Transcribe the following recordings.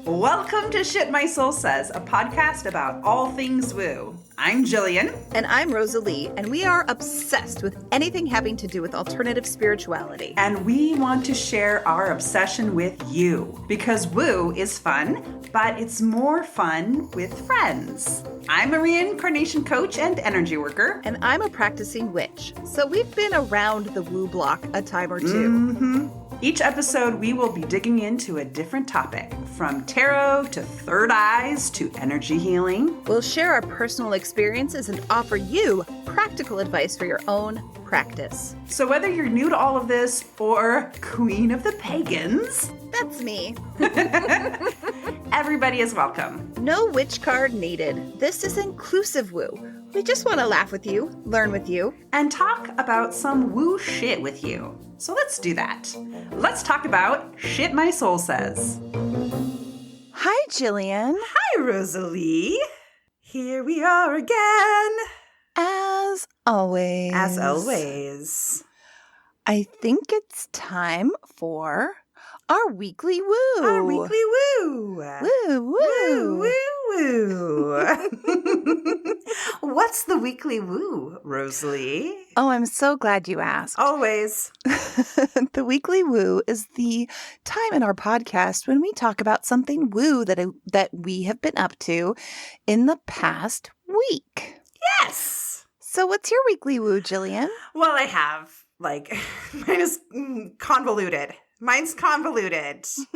Welcome to Shit My Soul Says, a podcast about all things woo. I'm Jillian. And I'm Rosalie, and we are obsessed with anything having to do with alternative spirituality. And we want to share our obsession with you, because woo is fun, but it's more fun with friends. I'm a reincarnation coach and energy worker. And I'm a practicing witch, so we've been around the woo block a time or two. Mm-hmm. Each episode, we will be digging into a different topic, from tarot to third eyes to energy healing. We'll share our personal experiences and offer you practical advice for your own practice. So whether you're new to all of this or queen of the pagans, that's me. Everybody is welcome. No witch card needed. This is inclusive woo. We just want to laugh with you, learn with you, and talk about some woo shit with you. So let's do that. Let's talk about Shit My Soul Says. Hi, Jillian. Hi, Rosalie. Here we are again. As always. As always. I think it's time for our weekly woo. Our weekly woo. Woo, woo. Woo, woo, woo. What's the weekly woo, Rosalie? Oh, I'm so glad you asked. Always. The weekly woo is the time in our podcast when we talk about something woo that we have been up to in the past week. Yes. So what's your weekly woo, Jillian? Well, I have, mine is convoluted. Mine's convoluted. So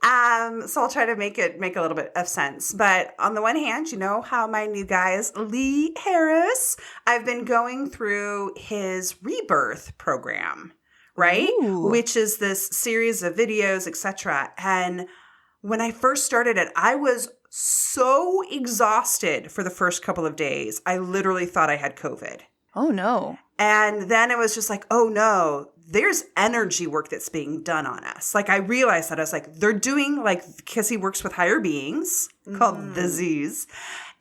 I'll try to make a little bit of sense. But on the one hand, you know how my new guy is Lee Harris. I've been going through his Rebirth program, right? Ooh. Which is this series of videos, etc. And when I first started it, I was so exhausted for the first couple of days. I literally thought I had COVID. Oh, no. And then it was just like, oh, no. There's energy work that's being done on us. Like, I realized that. I was like, they're doing, because he works with higher beings called the Z's.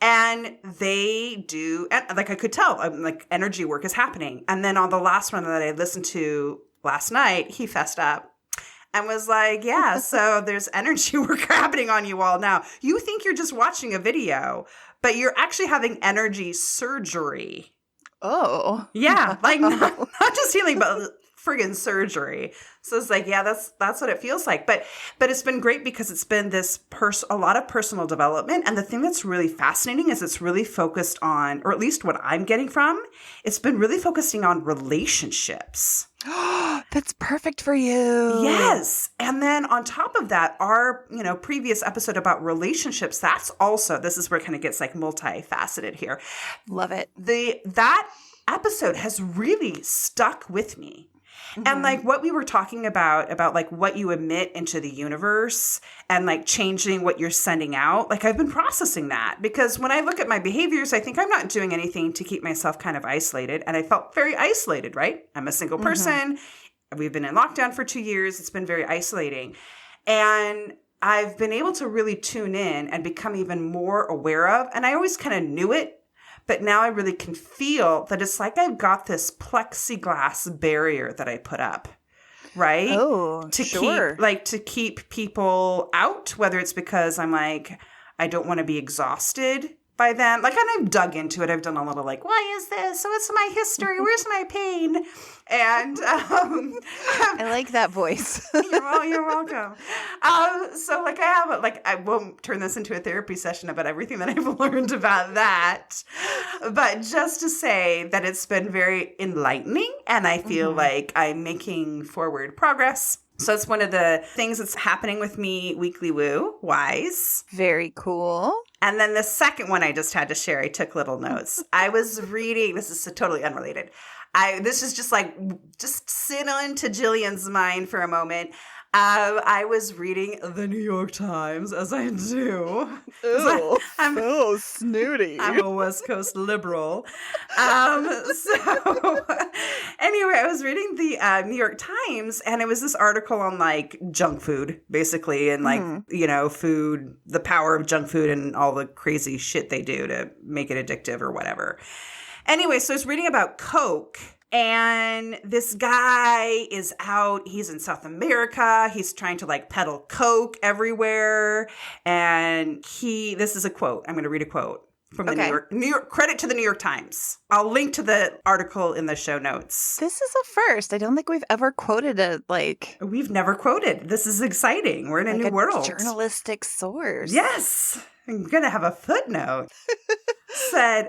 And they do, I could tell, energy work is happening. And then on the last one that I listened to last night, he fessed up and was like, yeah, so there's energy work happening on you all now. You think you're just watching a video, but you're actually having energy surgery. Oh. Yeah, not just healing, but friggin' surgery. So it's like, yeah, that's what it feels like. But it's been great because it's been a lot of personal development. And the thing that's really fascinating is it's really focused on, or at least what I'm getting from, it's been really focusing on relationships. That's perfect for you. Yes. And then on top of that, our, previous episode about relationships, this is where it kind of gets multifaceted here. Love it. That episode has really stuck with me. Mm-hmm. And what we were talking about what you emit into the universe and changing what you're sending out, I've been processing that because when I look at my behaviors, I think I'm not doing anything to keep myself kind of isolated. And I felt very isolated, right? I'm a single person. Mm-hmm. We've been in lockdown for 2 years. It's been very isolating. And I've been able to really tune in and become even more aware of, and I always kind of knew it, but now I really can feel that it's like I've got this plexiglass barrier that I put up, right? Oh, sure. To keep people out, whether it's because I'm I don't want to be exhausted by them. And I've dug into it. I've done a little why is this? So what's my history? Where's my pain? And I like that voice. You're welcome. So I have I won't turn this into a therapy session about everything that I've learned about that, but just to say that it's been very enlightening, and I feel like I'm making forward progress. So it's one of the things that's happening with me weekly woo-wise. Very cool. And then the second one I just had to share, I took little notes. I was reading, this is totally unrelated. This is just sit on to Jillian's mind for a moment. I was reading the New York Times, as I do. Ew, so snooty. I'm a West Coast liberal. So anyway, I was reading the New York Times, and it was this article on junk food, basically, and food, the power of junk food and all the crazy shit they do to make it addictive or whatever. Anyway, so I was reading about Coke And this guy is out. He's in South America. He's trying to like peddle coke everywhere. And this is a quote. I'm going to read a quote from the New York, credit to the New York Times. I'll link to the article in the show notes. This is a first. I don't think we've ever quoted it We've never quoted. This is exciting. We're in a new world. Journalistic source. Yes. I'm going to have a footnote.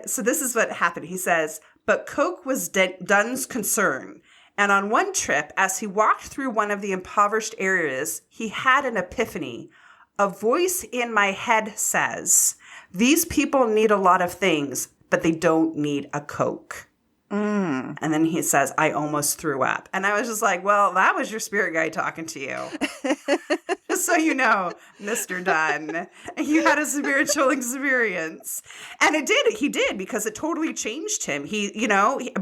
So this is what happened. He says, but coke was Dunn's concern. And on one trip, as he walked through one of the impoverished areas, he had an epiphany. A voice in my head says, these people need a lot of things, but they don't need a coke. And then he says, I almost threw up. And I was just like, well, that was your spirit guide talking to you. Just so you know, Mr. Dunn, you had a spiritual experience. And he did, because it totally changed him.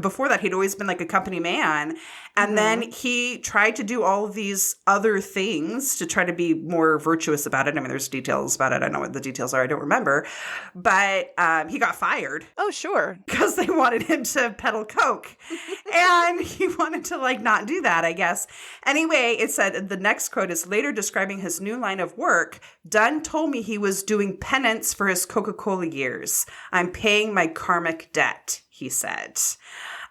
Before that, he'd always been like a company man. And then he tried to do all of these other things to try to be more virtuous about it. I mean, there's details about it. I know what the details are. I don't remember. But he got fired. Oh, sure. Because they wanted him to peddle coke. And he wanted to not do that, I guess. Anyway, it said, the next quote is, later describing his new line of work, Dunn told me he was doing penance for his Coca-Cola years. I'm paying my karmic debt, he said.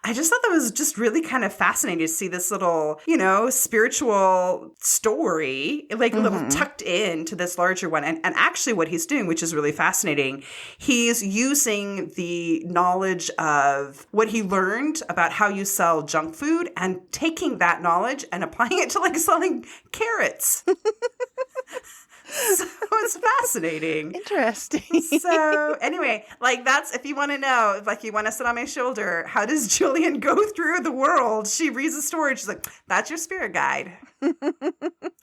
I just thought that was just really kind of fascinating to see this little, spiritual story, a little tucked into this larger one. And actually what he's doing, which is really fascinating, he's using the knowledge of what he learned about how you sell junk food and taking that knowledge and applying it to selling carrots. So it's fascinating. Interesting. So anyway, that's, if you want to know, you want to sit on my shoulder, how does Jillian go through the world? She reads a story. She's like, that's your spirit guide.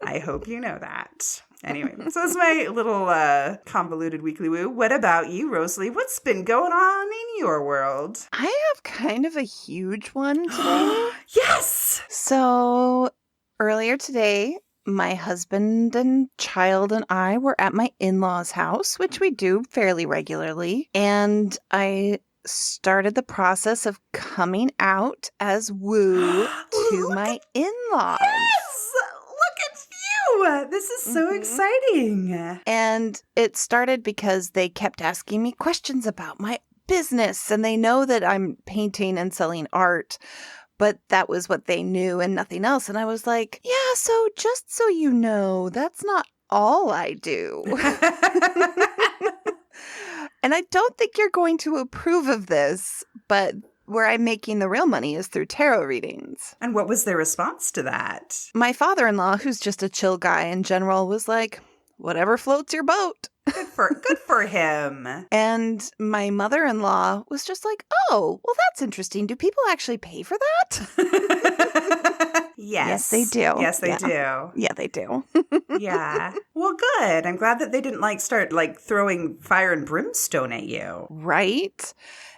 I hope you know that. Anyway, so that's my little convoluted weekly woo. What about you, Rosalie? What's been going on in your world? I have kind of a huge one today. Yes! So earlier today, my husband and child and I were at my in-laws' house, which we do fairly regularly. And I started the process of coming out as woo to my in-laws. Yes! Look at you! This is so exciting. And it started because they kept asking me questions about my business. And they know that I'm painting and selling art. But that was what they knew and nothing else. And I was like, yeah, so just so you know, that's not all I do. And I don't think you're going to approve of this, but where I'm making the real money is through tarot readings. And what was their response to that? My father-in-law, who's just a chill guy in general, was like, whatever floats your boat. Good for him. And my mother-in-law was just like, oh, well, that's interesting. Do people actually pay for that? Yes. Yes, they do. Yes, they do. Yeah, they do. Yeah. Well, good. I'm glad that they didn't start throwing fire and brimstone at you. Right?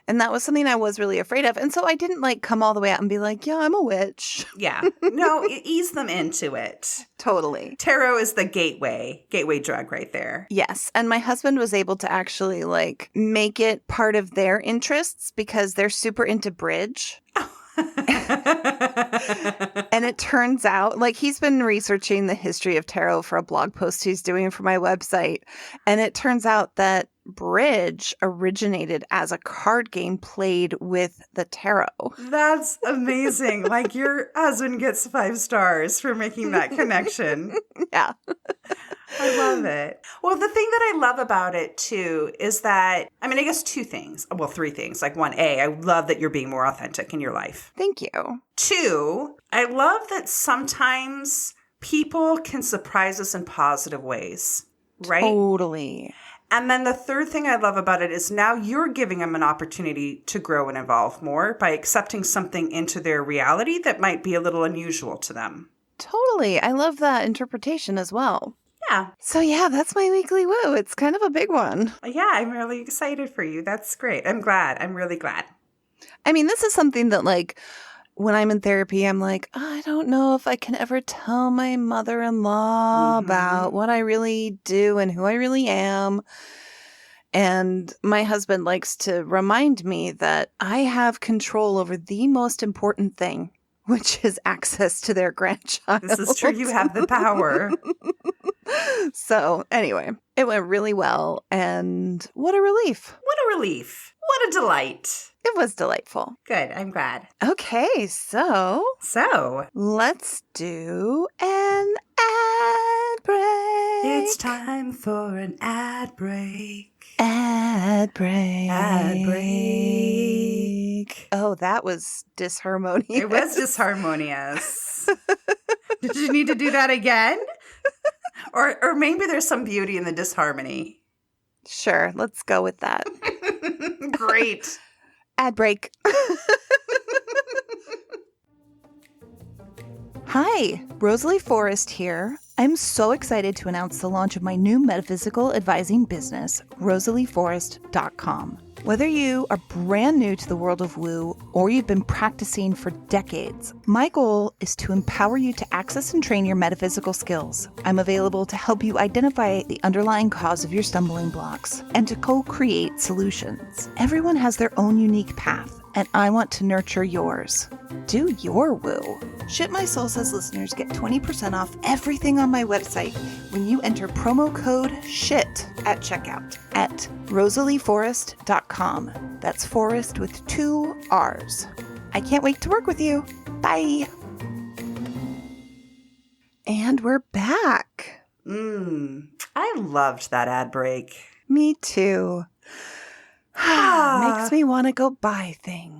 And that was something I was really afraid of. And so I didn't come all the way out and be like, yeah, I'm a witch. Yeah. No, ease them into it. Totally. Tarot is the gateway drug right there. Yes. And my husband was able to actually make it part of their interests because they're super into bridge. And it turns out, he's been researching the history of tarot for a blog post he's doing for my website. And it turns out that bridge originated as a card game played with the tarot. That's amazing. Your husband gets 5 stars for making that connection. Yeah. I love it. Well, the thing that I love about it, too, is that, I guess 2 things. Well, 3 things. 1, I love that you're being more authentic in your life. Thank you. 2, I love that sometimes people can surprise us in positive ways, right? Totally. And then the third thing I love about it is now you're giving them an opportunity to grow and evolve more by accepting something into their reality that might be a little unusual to them. Totally. I love that interpretation as well. Yeah. So yeah, that's my weekly woo. It's kind of a big one. Yeah, I'm really excited for you. That's great. I'm glad. I'm really glad. This is something that when I'm in therapy, I'm like, I don't know if I can ever tell my mother-in-law about what I really do and who I really am. And my husband likes to remind me that I have control over the most important thing, which is access to their grandchild. This is true. You have the power. So anyway, it went really well. And what a relief. What a relief. What a delight. It was delightful. Good. I'm glad. Okay, so let's do an ad break. It's time for an ad break. Ad break. Ad break. Oh, that was disharmonious. It was disharmonious. Did you need to do that again? Or maybe there's some beauty in the disharmony. Sure, let's go with that. Great. Ad break. Hi, Rosalie Forrest here. I'm so excited to announce the launch of my new metaphysical advising business, RosalieForrest.com. Whether you are brand new to the world of woo or you've been practicing for decades, my goal is to empower you to access and train your metaphysical skills. I'm available to help you identify the underlying cause of your stumbling blocks and to co-create solutions. Everyone has their own unique path, and I want to nurture yours. Do your woo. Ship My Soul Says listeners get 20% off everything on my website when you enter promo code SHIT at checkout at RosalieForrest.com. That's Forrest with 2 R's. I can't wait to work with you. Bye. And we're back. I loved that ad break. Me too. Makes me want to go buy things.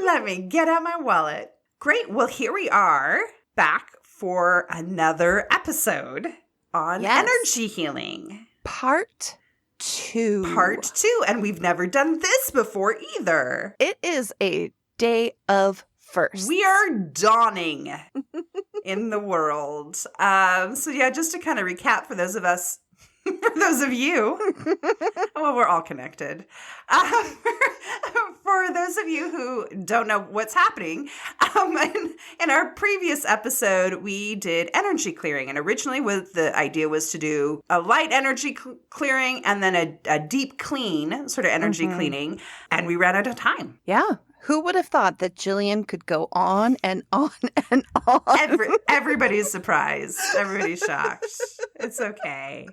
Let me get out my wallet. Great. Well, here we are back for another episode on energy healing. Part 2. Part 2. And we've never done this before either. It is a day of firsts. We are dawning in the world. So yeah, just to kind of recap for those of you, well, we're all connected. For those of you who don't know what's happening, in our previous episode, we did energy clearing. And originally the idea was to do a light energy clearing and then a deep clean, sort of energy cleaning. And we ran out of time. Yeah. Who would have thought that Jillian could go on and on and on? Everybody's surprised. Everybody's shocked. It's okay.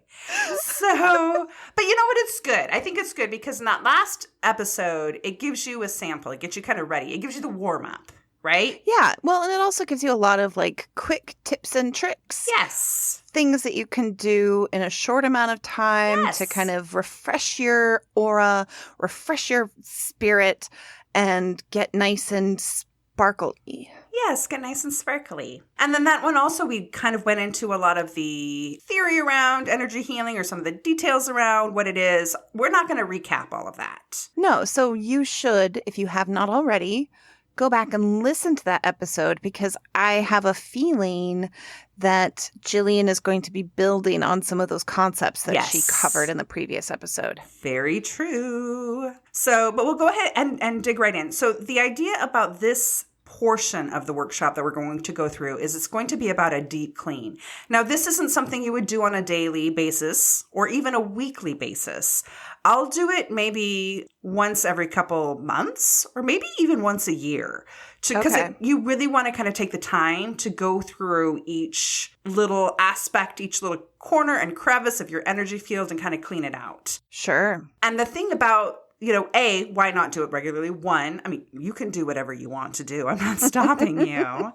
So, but you know what? It's good. I think it's good because in that last episode, it gives you a sample. It gets you kind of ready. It gives you the warm up, right? Yeah. Well, and it also gives you a lot of like quick tips and tricks. Yes. Things that you can do in a short amount of time to kind of refresh your aura, refresh your spirit, and get nice and sparkly. Yes, get nice and sparkly. And then that one also, we kind of went into a lot of the theory around energy healing or some of the details around what it is. We're not going to recap all of that. No, so you should, if you have not already, go back and listen to that episode because I have a feeling that Jillian is going to be building on some of those concepts that she covered in the previous episode. Very true. So, but we'll go ahead and dig right in. So the idea about this portion of the workshop that we're going to go through is it's going to be about a deep clean. Now, this isn't something you would do on a daily basis or even a weekly basis. I'll do it maybe once every couple months or maybe even once a year. Because you really want to kind of take the time to go through each little aspect, each little corner and crevice of your energy field and kind of clean it out. Sure. And the thing about, why not do it regularly? One, I mean, you can do whatever you want to do. I'm not stopping you.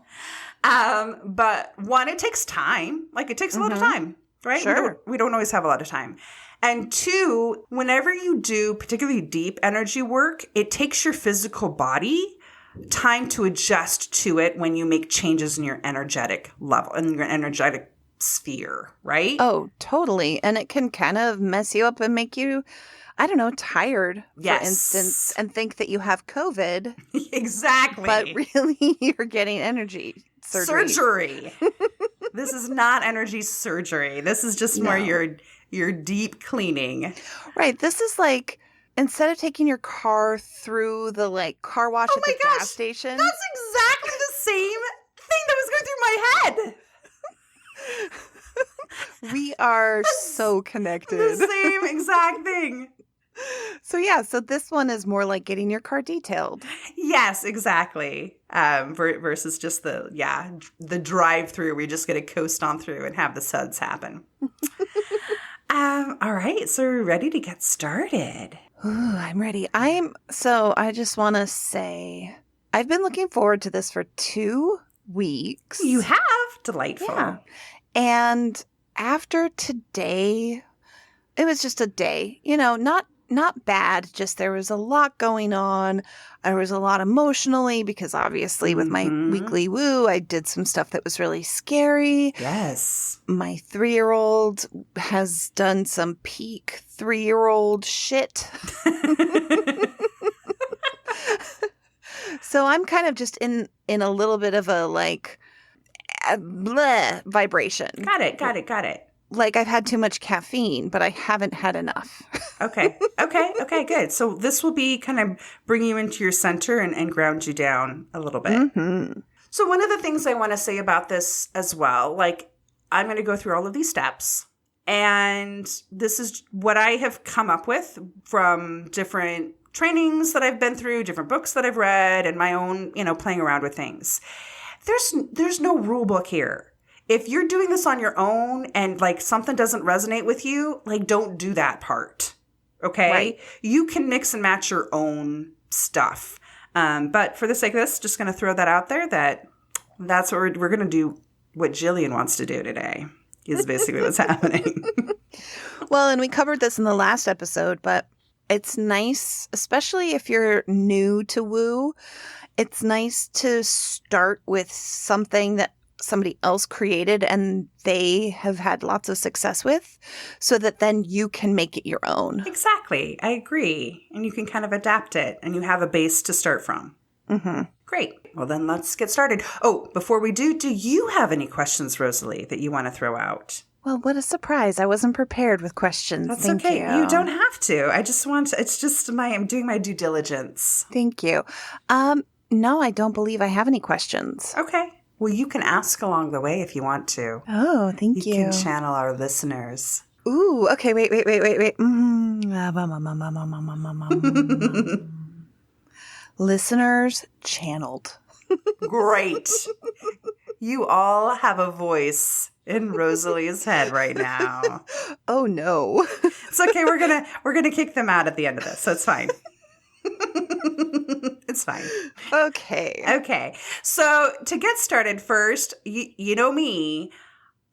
But one, it takes time. Like it takes a lot of time, right? Sure. We don't always have a lot of time. And two, whenever you do particularly deep energy work, it takes your physical body time to adjust to it when you make changes in your energetic level, in your energetic sphere, right? Oh, totally. And it can kind of mess you up and make you, I don't know, tired, for instance, and think that you have COVID. Exactly. But really, you're getting energy surgery. This is not energy surgery. This is just more your deep cleaning. Right. This is like, instead of taking your car through the car wash at the gas station. That's exactly the same thing that was going through my head. We are so connected. The same exact thing. So this one is more like getting your car detailed. Yes, exactly. Versus just the drive-through. We just get to coast on through and have the suds happen. All right, so we're ready to get started. Ooh, I'm ready. I just want to say, I've been looking forward to this for 2 weeks. You have? Delightful. Yeah. And after today, it was just a day, not bad, just there was a lot going on. There was a lot emotionally because obviously with my weekly woo, I did some stuff that was really scary. Yes. My 3-year-old has done some peak 3-year-old shit. So I'm kind of just in a little bit of a bleh vibration. Got it. Like I've had too much caffeine, but I haven't had enough. Okay, good. So this will be kind of bring you into your center and ground you down a little bit. Mm-hmm. So one of the things I want to say about this as well, I'm going to go through all of these steps. And this is what I have come up with from different trainings that I've been through, different books that I've read, and my own, playing around with things. There's no rule book here. If you're doing this on your own and something doesn't resonate with you, don't do that part. Okay? Right. You can mix and match your own stuff. But for the sake of this, just going to throw that out there that's what we're going to do what Jillian wants to do today is basically what's happening. Well, and we covered this in the last episode, but it's nice, especially if you're new to woo, it's nice to start with something that somebody else created and they have had lots of success with so that then you can make it your own. Exactly. I agree. And you can kind of adapt it and you have a base to start from. Mm-hmm. Great. Well, then let's get started. Oh, before we do you have any questions, Rosalie, that you want to throw out? Well, what a surprise. I wasn't prepared with questions. That's Thank okay. you. You don't have to. I just want to, it's just I'm doing my due diligence. Thank you. No, I don't believe I have any questions. Okay. Well, you can ask along the way if you want to. Oh, thank you. You can channel our listeners. Ooh, okay, wait. Listeners channeled. Great. You all have a voice in Rosalie's head right now. Oh no. It's okay. We're gonna kick them out at the end of this, so it's fine. It's fine. Okay. So to get started first, you know me,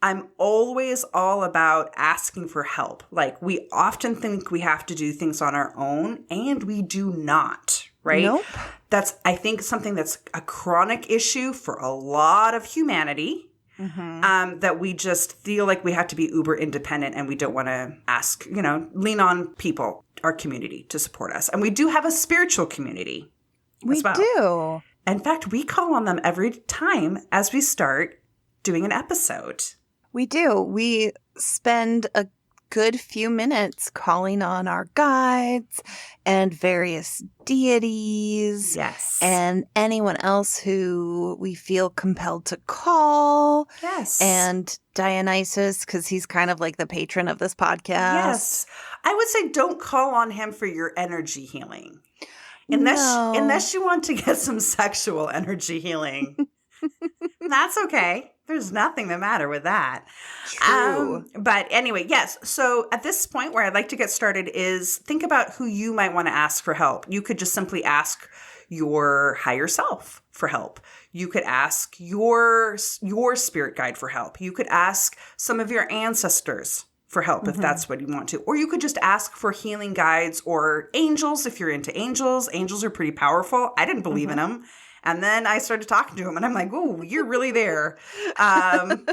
I'm always all about asking for help. We often think we have to do things on our own, and we do not, right? Nope. That's, I think, something that's a chronic issue for a lot of humanity. Mm-hmm. That we just feel like we have to be uber independent and we don't want to ask, lean on people, our community to support us. And we do have a spiritual community as well. We do. In fact, we call on them every time as we start doing an episode. We do. We spend a good few minutes calling on our guides and various deities. Yes. And anyone else who we feel compelled to call. Yes. And Dionysus, because he's kind of like the patron of this podcast. Yes. I would say don't call on him for your energy healing. Unless you want to get some sexual energy healing. That's okay. There's nothing the matter with that. True. But anyway, yes. So at this point where I'd like to get started is think about who you might want to ask for help. You could just simply ask your higher self for help. You could ask your spirit guide for help. You could ask some of your ancestors for help if that's what you want to. Or you could just ask for healing guides or angels if you're into angels. Angels are pretty powerful. I didn't believe in them. And then I started talking to him, and I'm like, "Oh, you're really there." And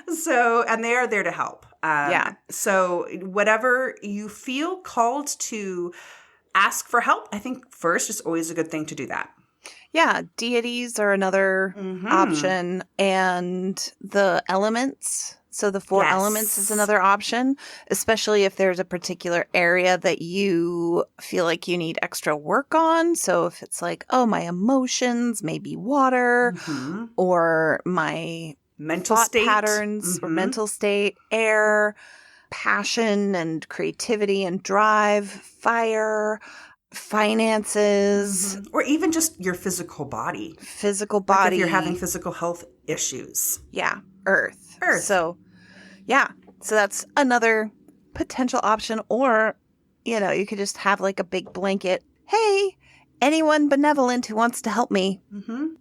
they are there to help. Yeah. So whatever you feel called to ask for help, I think first is always a good thing to do that. Yeah, deities are another option, and the elements. So the 4 elements is another option, especially if there's a particular area that you feel like you need extra work on. So if it's like, oh, my emotions, maybe water, or my mental thought state patterns or mental state, air, passion and creativity and drive, fire, finances, or even just your physical body. physical Like body. if you're having physical health issues. Yeah, earth. Earth. So, yeah. So that's another potential option. Or, you could just have like a big blanket. Hey, anyone benevolent who wants to help me,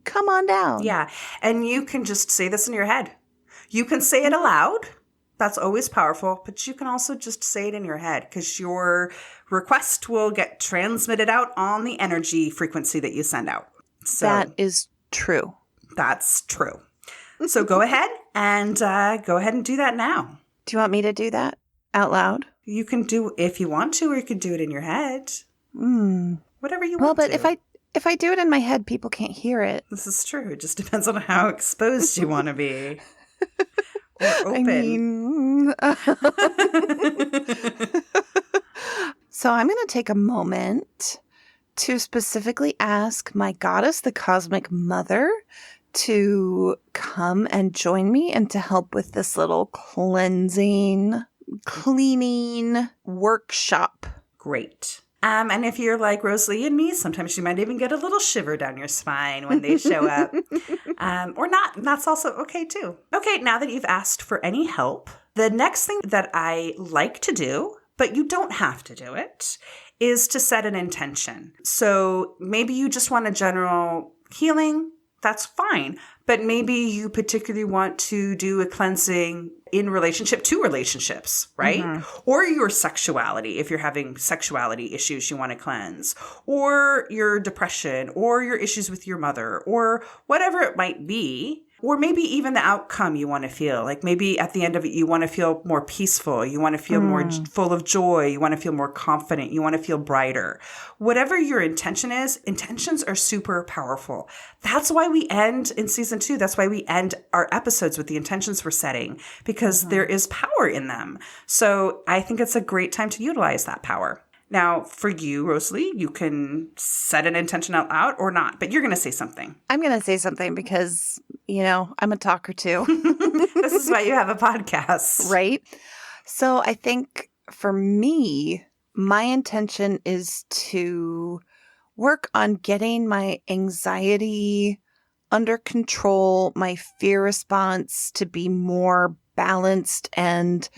come on down. Yeah. And you can just say this in your head. You can say it aloud. That's always powerful. But you can also just say it in your head because your request will get transmitted out on the energy frequency that you send out. So that is true. That's true. So go ahead and do that now. Do you want me to do that out loud? You can do if you want to, or you could do it in your head. Whatever you want. Well, but if I do it in my head, people can't hear it. This is true. It just depends on how exposed you want to be. Or open. So I'm going to take a moment to specifically ask my goddess, the cosmic mother, to come and join me and to help with this little cleaning workshop. Great. And if you're like Rosalie and me, sometimes you might even get a little shiver down your spine when they show up. Or not. And that's also okay, too. Okay, now that you've asked for any help, the next thing that I like to do, but you don't have to do it, is to set an intention. So maybe you just want a general healing. That's fine. But maybe you particularly want to do a cleansing in relationship to relationships, right? Or your sexuality, if you're having sexuality issues you want to cleanse, or your depression, or your issues with your mother, or whatever it might be. Or maybe even the outcome you want to feel. Like maybe at the end of it, you want to feel more peaceful. You want to feel more full of joy. You want to feel more confident. You want to feel brighter. Whatever your intention is, intentions are super powerful. That's why we end in season 2. That's why we end our episodes with the intentions we're setting, because there is power in them. So I think it's a great time to utilize that power. Now, for you, Rosalie, you can set an intention out loud or not, but you're going to say something. I'm going to say something because, I'm a talker too. This is why you have a podcast. Right? So I think for me, my intention is to work on getting my anxiety under control, my fear response to be more balanced and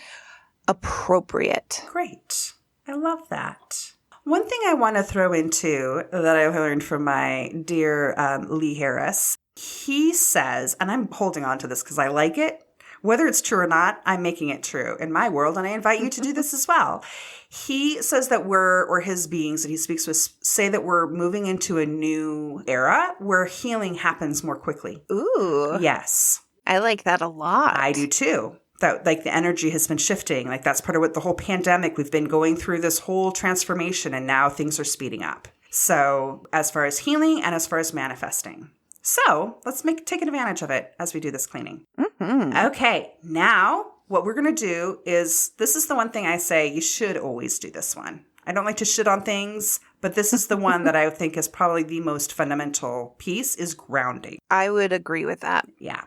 appropriate. Great. I love that. One thing I want to throw into that I learned from my dear Lee Harris, he says, and I'm holding on to this because I like it, whether it's true or not, I'm making it true in my world, and I invite you to do this as well. He says that or his beings that he speaks with, say that we're moving into a new era where healing happens more quickly. Ooh. Yes. I like that a lot. I do too. That like the energy has been shifting. Like that's part of what the whole pandemic, we've been going through this whole transformation and now things are speeding up. So as far as healing and as far as manifesting. So let's take advantage of it as we do this cleaning. Okay, now what we're going to do is, this is the one thing I say, you should always do this one. I don't like to shit on things, but this is the one that I think is probably the most fundamental piece, is grounding. I would agree with that. Yeah.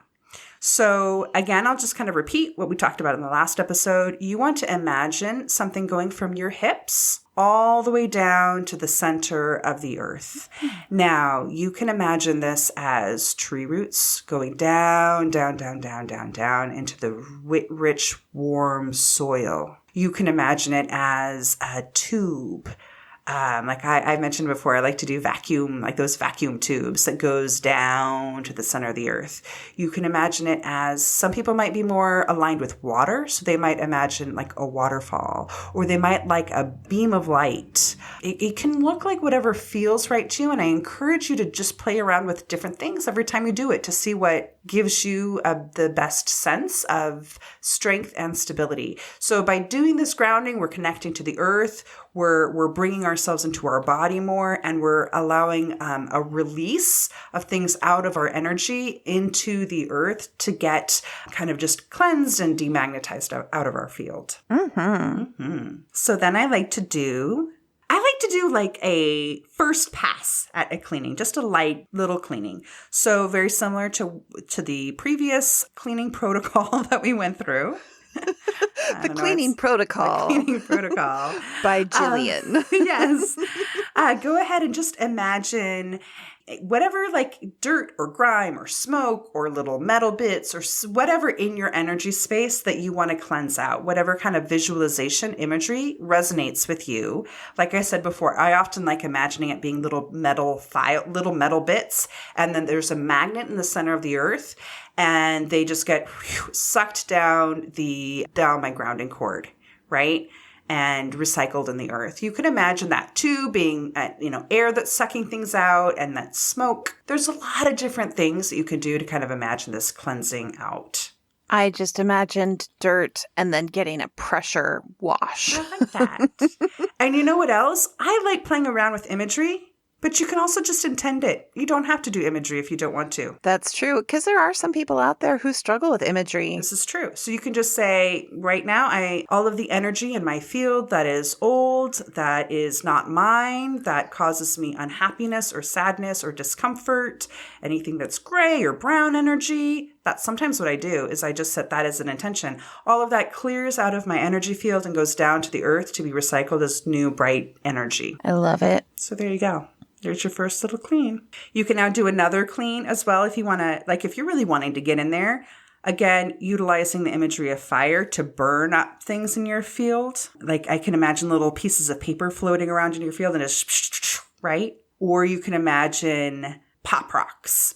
So again, I'll just kind of repeat what we talked about in the last episode. You want to imagine something going from your hips all the way down to the center of the earth. Now, you can imagine this as tree roots going down, down, down, down, down, down into the rich, warm soil. You can imagine it as a tube. Like I mentioned before, I like to do vacuum, like those vacuum tubes that goes down to the center of the earth. You can imagine it as, some people might be more aligned with water, so they might imagine like a waterfall, or they might like a beam of light. It can look like whatever feels right to you, and I encourage you to just play around with different things every time you do it to see what gives you the best sense of strength and stability. So by doing this grounding, we're connecting to the earth, we're bringing ourselves into our body more, and we're allowing a release of things out of our energy into the earth to get kind of just cleansed and demagnetized out of our field. So then I like like to do like a first pass at a cleaning, just a light little cleaning. So very similar to the previous cleaning protocol that we went through. The cleaning protocol. The cleaning protocol. By Jillian. Yes. Go ahead and just imagine whatever like dirt or grime or smoke or little metal bits or whatever in your energy space that you want to cleanse out, whatever kind of visualization imagery resonates with you. Like I said before, I often like imagining it being little metal bits. And then there's a magnet in the center of the earth and they just get sucked down my grounding cord, right? And recycled in the earth. You could imagine that too, being, air that's sucking things out and that smoke. There's a lot of different things that you could do to kind of imagine this cleansing out. I just imagined dirt and then getting a pressure wash. I like that. And you know what else? I like playing around with imagery. But you can also just intend it. You don't have to do imagery if you don't want to. That's true, because there are some people out there who struggle with imagery. This is true. So you can just say, right now, all of the energy in my field that is old, that is not mine, that causes me unhappiness or sadness or discomfort, anything that's gray or brown energy, that's sometimes what I do is I just set that as an intention. All of that clears out of my energy field and goes down to the earth to be recycled as new, bright energy. I love it. So there you go. There's your first little clean. You can now do another clean as well if you want to, like if you're really wanting to get in there. Again, utilizing the imagery of fire to burn up things in your field. Like I can imagine little pieces of paper floating around in your field and just, right? Or you can imagine pop rocks,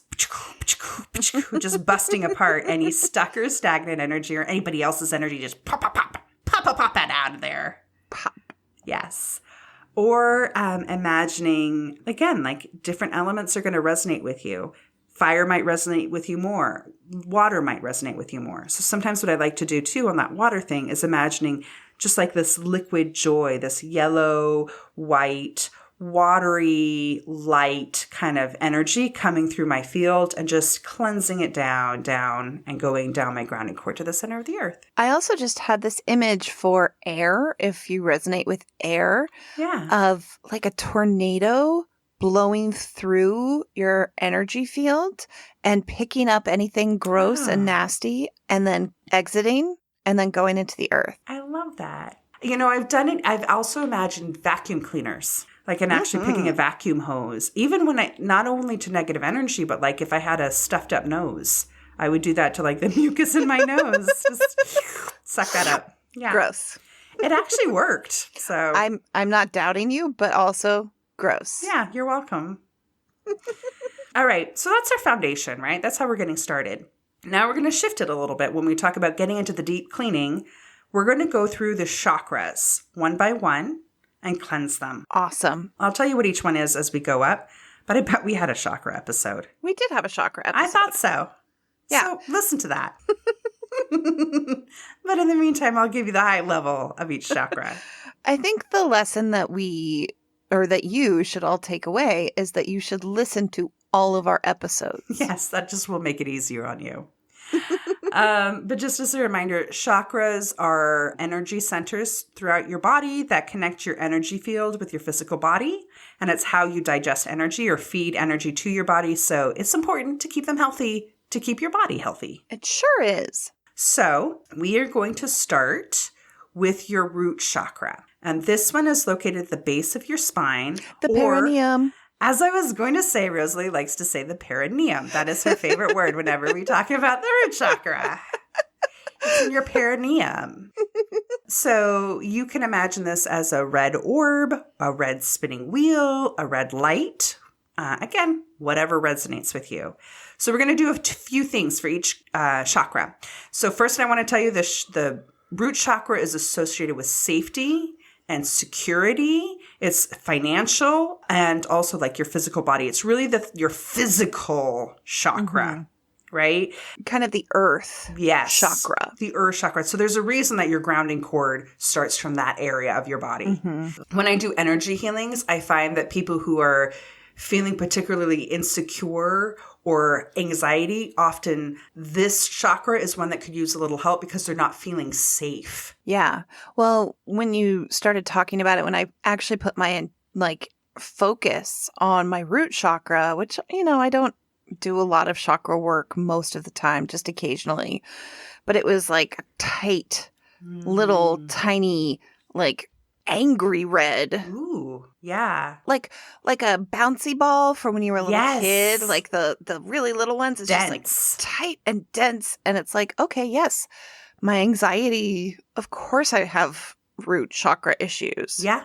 just busting apart any stuck or stagnant energy or anybody else's energy. Just pop it out of there. Pop. Yes. Or imagining, again, like different elements are going to resonate with you. Fire might resonate with you more. Water might resonate with you more. So sometimes what I like to do too on that water thing is imagining just like this liquid joy, this yellow, white, watery, light kind of energy coming through my field and just cleansing it down, and going down my grounding cord to the center of the earth. I also just had this image for air, if you resonate with air, of like a tornado blowing through your energy field and picking up anything gross and nasty and then exiting and then going into the earth. I love that. You know, I've done it. I've also imagined vacuum cleaners. Like, and actually picking a vacuum hose, even when not only to negative energy, but like if I had a stuffed up nose, I would do that to like the mucus in my nose. Just suck that up. Yeah. Gross. It actually worked. So I'm not doubting you, but also gross. Yeah, you're welcome. All right. So that's our foundation, right? That's how we're getting started. Now we're going to shift it a little bit. When we talk about getting into the deep cleaning, we're going to go through the chakras one by one and cleanse them. Awesome. I'll tell you what each one is as we go up, but I bet we had a chakra episode. We did have a chakra episode. I thought so. Yeah. So listen to that. But in the meantime, I'll give you the high level of each chakra. I think the lesson that that you should all take away is that you should listen to all of our episodes. Yes, that just will make it easier on you. But just as a reminder, chakras are energy centers throughout your body that connect your energy field with your physical body. And it's how you digest energy or feed energy to your body. So it's important to keep them healthy, to keep your body healthy. It sure is. So we are going to start with your root chakra. And this one is located at the base of your spine. The perineum. As I was going to say, Rosalie likes to say the perineum. That is her favorite word whenever we talk about the root chakra. It's in your perineum. So you can imagine this as a red orb, a red spinning wheel, a red light. Again, whatever resonates with you. So we're going to do a few things for each chakra. So first I want to tell you the root chakra is associated with safety and security. It's financial and also like your physical body. It's really your physical chakra, right? Kind of the earth chakra. The earth chakra. So there's a reason that your grounding cord starts from that area of your body. Mm-hmm. When I do energy healings, I find that people who are feeling particularly insecure or anxiety, often this chakra is one that could use a little help because they're not feeling safe. Yeah. Well, when you started talking about it, when I actually put my like focus on my root chakra, which, I don't do a lot of chakra work most of the time, just occasionally. But it was like a tight, little, tiny, like angry red. Ooh, yeah. Like a bouncy ball from when you were a little kid, Yes. like the really little ones. It's Dense. just like tight and dense. And it's like, okay, yes, my anxiety, of course I have root chakra issues. Yeah.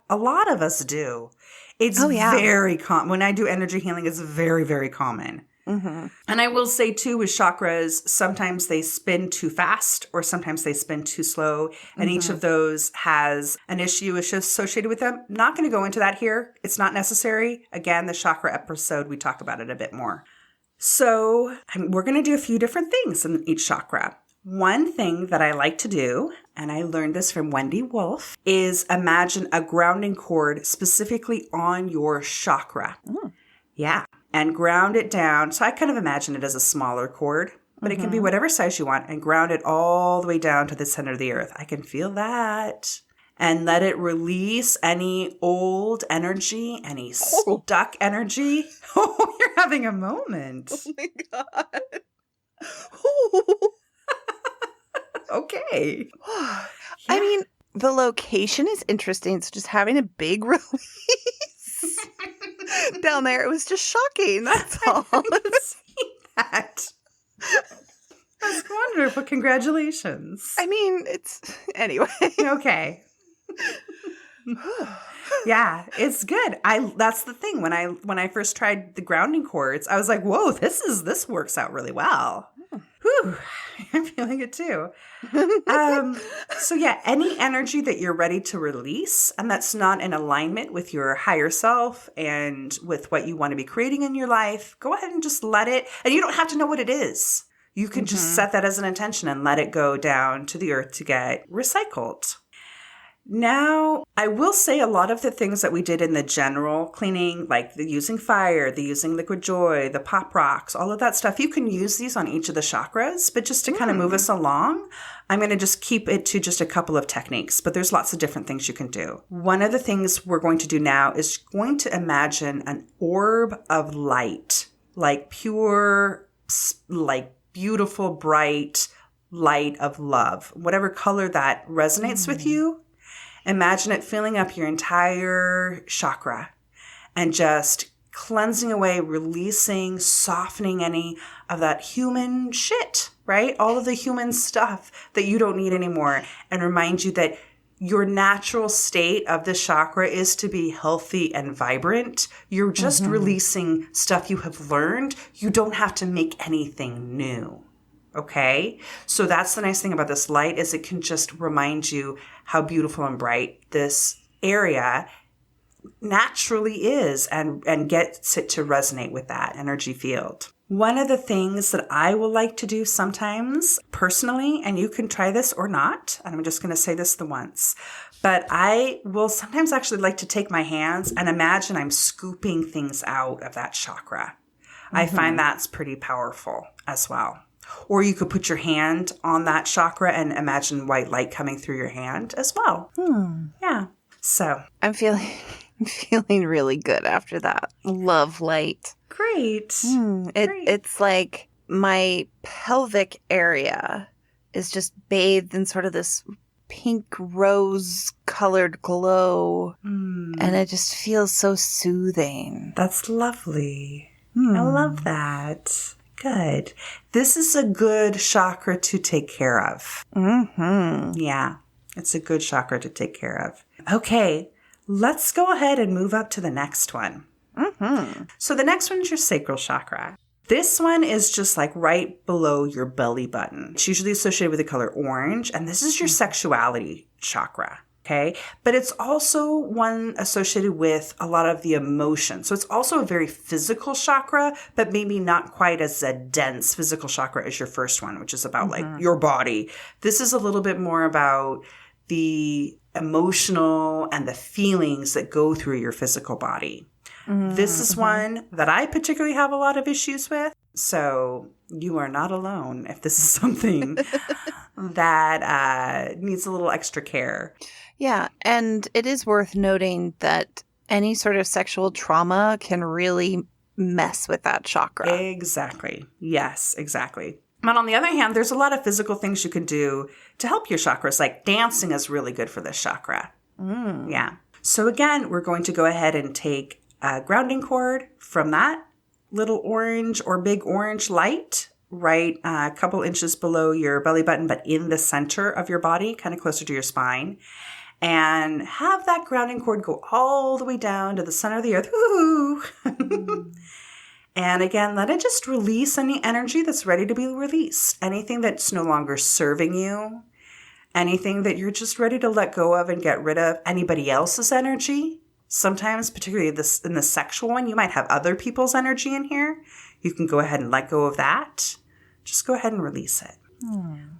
A lot of us do. It's very common. When I do energy healing, it's very, very common. Mm-hmm. And I will say, too, with chakras, sometimes they spin too fast or sometimes they spin too slow. And each of those has an issue associated with them. Not going to go into that here. It's not necessary. Again, the chakra episode, we talk about it a bit more. So we're going to do a few different things in each chakra. One thing that I like to do, and I learned this from Wendy Wolf, is imagine a grounding cord specifically on your chakra. Yeah. And ground it down. So I kind of imagine it as a smaller cord, but it can be whatever size you want, and ground it all the way down to the center of the earth. I can feel that. And let it release any old energy, any stuck energy. Oh, you're having a moment. Oh my God. Okay. I mean, the location is interesting. It's just having a big release down there. It was just shocking. That's all. I didn't see that. That's wonderful. Congratulations. I mean, anyway. Okay. Yeah, it's good. That's the thing. When I first tried the grounding cords, I was like, whoa, this works out really well. Whew, I'm feeling it too. So yeah, any energy that you're ready to release and that's not in alignment with your higher self and with what you want to be creating in your life, go ahead and just let it. And you don't have to know what it is. You can just set that as an intention and let it go down to the earth to get recycled. Now, I will say a lot of the things that we did in the general cleaning, like the using fire, the using liquid joy, the pop rocks, all of that stuff, you can use these on each of the chakras. But just to kind of move us along, I'm going to just keep it to just a couple of techniques. But there's lots of different things you can do. One of the things we're going to do now is going to imagine an orb of light, like pure, like beautiful, bright light of love, whatever color that resonates with you. Imagine it filling up your entire chakra and just cleansing away, releasing, softening any of that human shit, right? All of the human stuff that you don't need anymore, and remind you that your natural state of the chakra is to be healthy and vibrant. You're just releasing stuff you have learned. You don't have to make anything new. Okay? So that's the nice thing about this light, is it can just remind you how beautiful and bright this area naturally is, and gets it to resonate with that energy field. One of the things that I will like to do sometimes personally, and you can try this or not, and I'm just going to say this the once, but I will sometimes actually like to take my hands and imagine I'm scooping things out of that chakra. I find that's pretty powerful as well. Or you could put your hand on that chakra and imagine white light coming through your hand as well. Yeah. So I'm feeling really good after that. Love light. Great. It's like my pelvic area is just bathed in sort of this pink rose colored glow. And it just feels so soothing. That's lovely. I love that. Good. This is a good chakra to take care of. Yeah, it's a good chakra to take care of. Okay, let's go ahead and move up to the next one. So the next one is your sacral chakra. This one is just like right below your belly button. It's usually associated with the color orange, and this is your sexuality chakra. Okay. But it's also one associated with a lot of the emotion. So it's also a very physical chakra, but maybe not quite as a dense physical chakra as your first one, which is about like your body. This is a little bit more about the emotional and the feelings that go through your physical body. This is one that I particularly have a lot of issues with. So you are not alone if this is something that needs a little extra care. Yeah, and it is worth noting that any sort of sexual trauma can really mess with that chakra. Exactly. Yes, exactly. But on the other hand, there's a lot of physical things you can do to help your chakras. Like dancing is really good for this chakra. Yeah. So again, we're going to go ahead and take a grounding cord from that little orange or big orange light right a couple inches below your belly button, but in the center of your body, kind of closer to your spine. And have that grounding cord go all the way down to the center of the earth. Woo! And again, let it just release any energy that's ready to be released. Anything that's no longer serving you. Anything that you're just ready to let go of and get rid of. Anybody else's energy. Sometimes, particularly this in the sexual one, you might have other people's energy in here. You can go ahead and let go of that. Just go ahead and release it.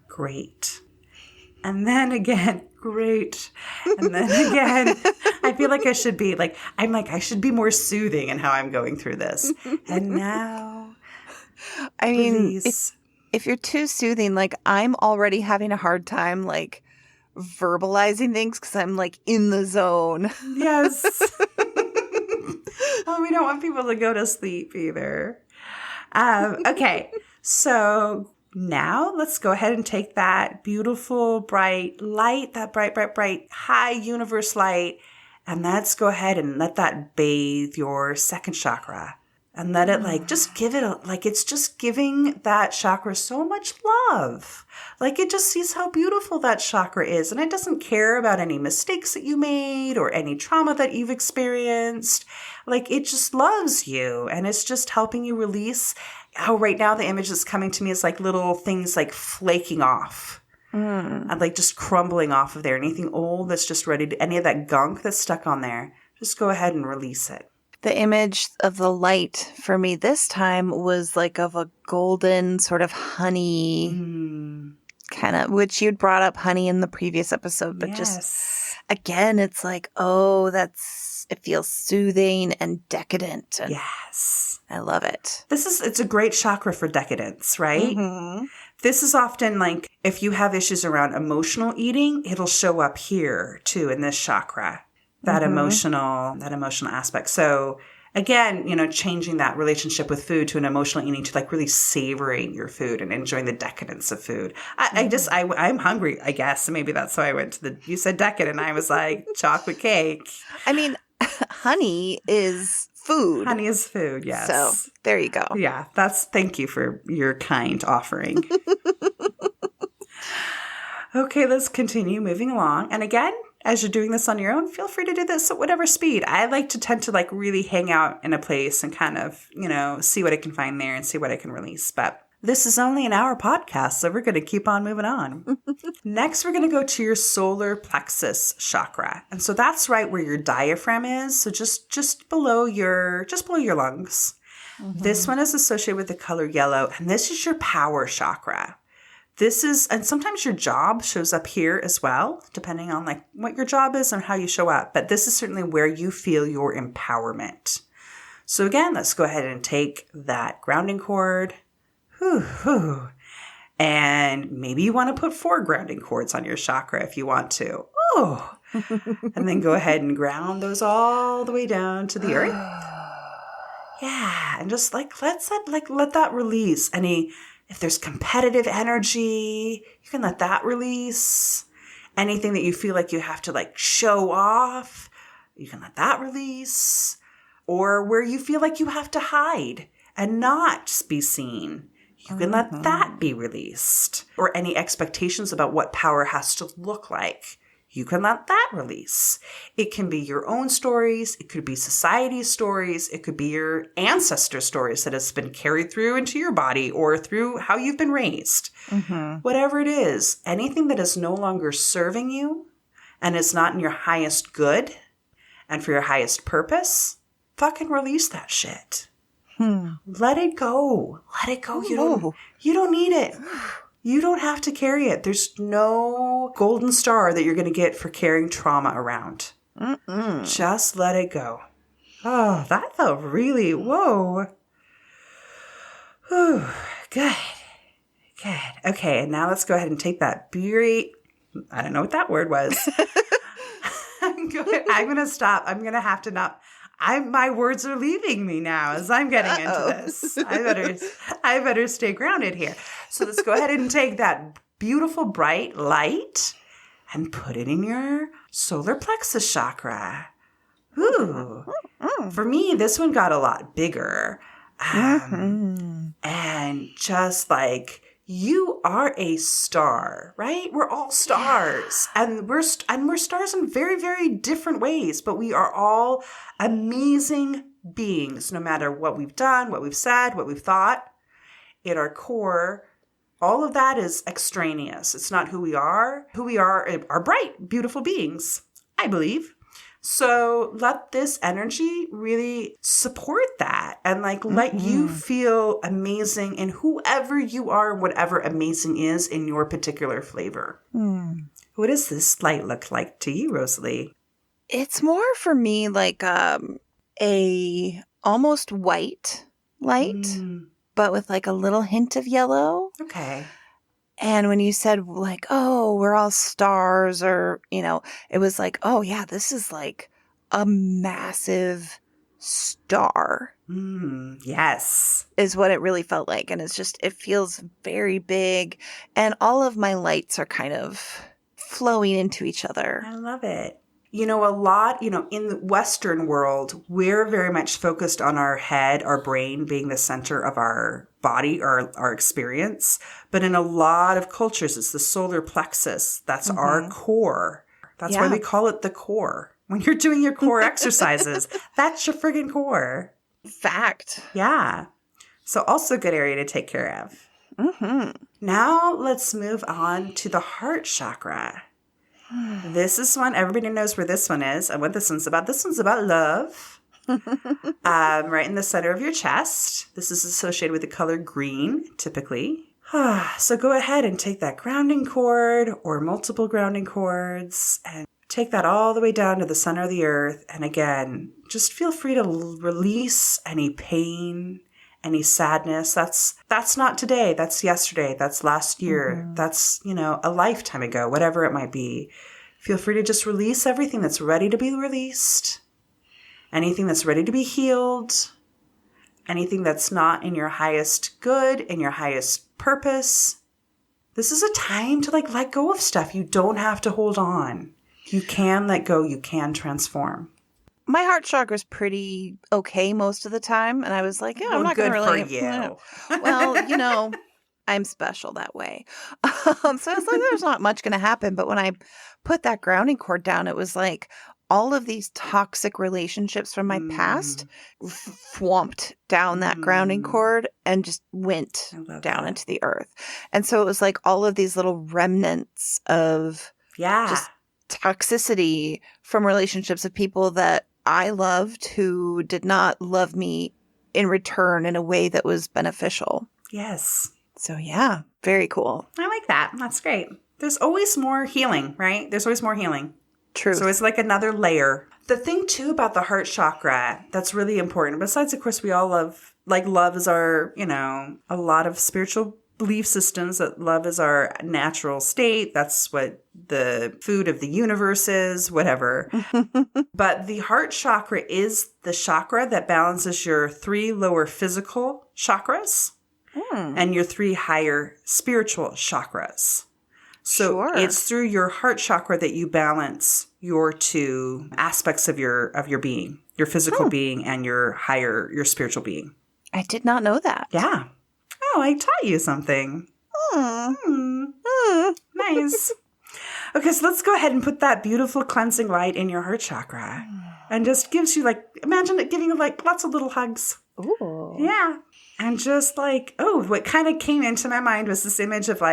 Great. And then again, great. And then again, I feel like I should be I should be more soothing in how I'm going through this. And now, I mean, release. if you're too soothing, like I'm already having a hard time, like verbalizing things because I'm like in the zone. Yes. Oh, we don't want people to go to sleep either. Okay, so now let's go ahead and take that beautiful, bright light, that bright, high universe light, and let's go ahead and let that bathe your second chakra. And let it just give it, it's just giving that chakra so much love. Like it just sees how beautiful that chakra is. And it doesn't care about any mistakes that you made or any trauma that you've experienced. Like it just loves you. And it's just helping you release. Oh, right now the image that's coming to me is like little things like flaking off. And like just crumbling off of there. Anything old that's just ready to, any of that gunk that's stuck on there, just go ahead and release it. The image of the light for me this time was like of a golden sort of honey kind of, which you'd brought up honey in the previous episode, but just again, it's like, oh, it feels soothing and decadent. And yes. I love it. It's a great chakra for decadence, right? Mm-hmm. This is often like if you have issues around emotional eating, it'll show up here too in this chakra. That emotional aspect. So again, changing that relationship with food to an emotional eating, to like really savoring your food and enjoying the decadence of food. I'm hungry, I guess. Maybe that's why I went to you said decadent. I was like, chocolate cake. I mean, honey is food. Honey is food, yes. So there you go. Yeah, thank you for your kind offering. Okay, let's continue moving along. And again, as you're doing this on your own, feel free to do this at whatever speed. I like to tend to like really hang out in a place and kind of, see what I can find there and see what I can release. But this is only an hour podcast, so we're going to keep on moving on. Next, we're going to go to your solar plexus chakra. And so that's right where your diaphragm is. So just below your lungs. This one is associated with the color yellow, and this is your power chakra. And sometimes your job shows up here as well, depending on like what your job is and how you show up. But this is certainly where you feel your empowerment. So again, let's go ahead and take that grounding cord. And maybe you want to put 4 grounding cords on your chakra if you want to. Oh, and then go ahead and ground those all the way down to the earth. Yeah, and just like let that release. If there's competitive energy, you can let that release. Anything that you feel like you have to like show off, you can let that release. Or where you feel like you have to hide and not be seen, you can let that be released. Or any expectations about what power has to look like, you can let that release. It can be your own stories. It could be society's stories. It could be your ancestor stories that has been carried through into your body or through how you've been raised. Whatever it is, anything that is no longer serving you and is not in your highest good and for your highest purpose, fucking release that shit. Let it go. Let it go. You don't need it. You don't have to carry it. There's no golden star that you're going to get for carrying trauma around. Just let it go. Oh, that felt really, whoa. Whew, good. Okay, and now let's go ahead and take that I don't know what that word was. I'm I'm going to stop. I'm going to have to not. My words are leaving me now as I'm getting into this. I better stay grounded here. So let's go ahead and take that beautiful bright light and put it in your solar plexus chakra. Ooh. For me, this one got a lot bigger. And just like, you are a star, right? We're all stars. Yeah. And we're stars in very, very different ways, but we are all amazing beings, no matter what we've done, what we've said, what we've thought. At our core, all of that is extraneous. It's not who we are. Who we are bright, beautiful beings, I believe. So let this energy really support that and like let you feel amazing in whoever you are, whatever amazing is in your particular flavor. What does this light look like to you, Rosalie? It's more for me like a almost white light, but with like a little hint of yellow. Okay. And when you said like, oh, we're all stars or, it was like, oh yeah, this is like a massive star. Yes. Is what it really felt like. And it feels very big. And all of my lights are kind of flowing into each other. I love it. A lot, in the Western world, we're very much focused on our head, our brain being the center of our body or our experience. But in a lot of cultures, it's the solar plexus. That's our core. That's why we call it the core. When you're doing your core exercises, that's your friggin' core. Fact. Yeah. So also a good area to take care of. Now let's move on to the heart chakra. This is one, everybody knows where this one is and what this one's about. This one's about love. Right in the center of your chest. This is associated with the color green, typically. So go ahead and take that grounding cord or multiple grounding cords and take that all the way down to the center of the earth. And again, just feel free to release any pain, any sadness. That's not today. That's yesterday. That's last year. That's, a lifetime ago, whatever it might be. Feel free to just release everything that's ready to be released. Anything that's ready to be healed. Anything that's not in your highest good, in your highest purpose. This is a time to let go of stuff. You don't have to hold on. You can let go. You can transform. My heart chakra is pretty okay most of the time. And I was like, yeah, I'm not going to really. Good for you. Well, I'm special that way. So I was like, there's not much going to happen. But when I put that grounding cord down, it was like all of these toxic relationships from my past swamped down that grounding cord and just went down into the earth. And so it was like all of these little remnants of just toxicity from relationships of people that I loved who did not love me in return in a way that was beneficial. Yes. So yeah, very cool. I like that. That's great. There's always more healing, right? There's always more healing. True. So it's like another layer. The thing too about the heart chakra that's really important, besides of course we all love is our, a lot of spiritual belief systems that love is our natural state. That's what the food of the universe is, whatever. But the heart chakra is the chakra that balances your 3 lower physical chakras and your 3 higher spiritual chakras. So it's through your heart chakra that you balance your 2 aspects of your being, your physical being and your spiritual being. I did not know that. Yeah. Oh, I taught you something. Nice. Okay, so let's go ahead and put that beautiful cleansing light in your heart chakra. And just gives you imagine it giving you lots of little hugs. Ooh. Yeah. And just what kind of came into my mind was this image of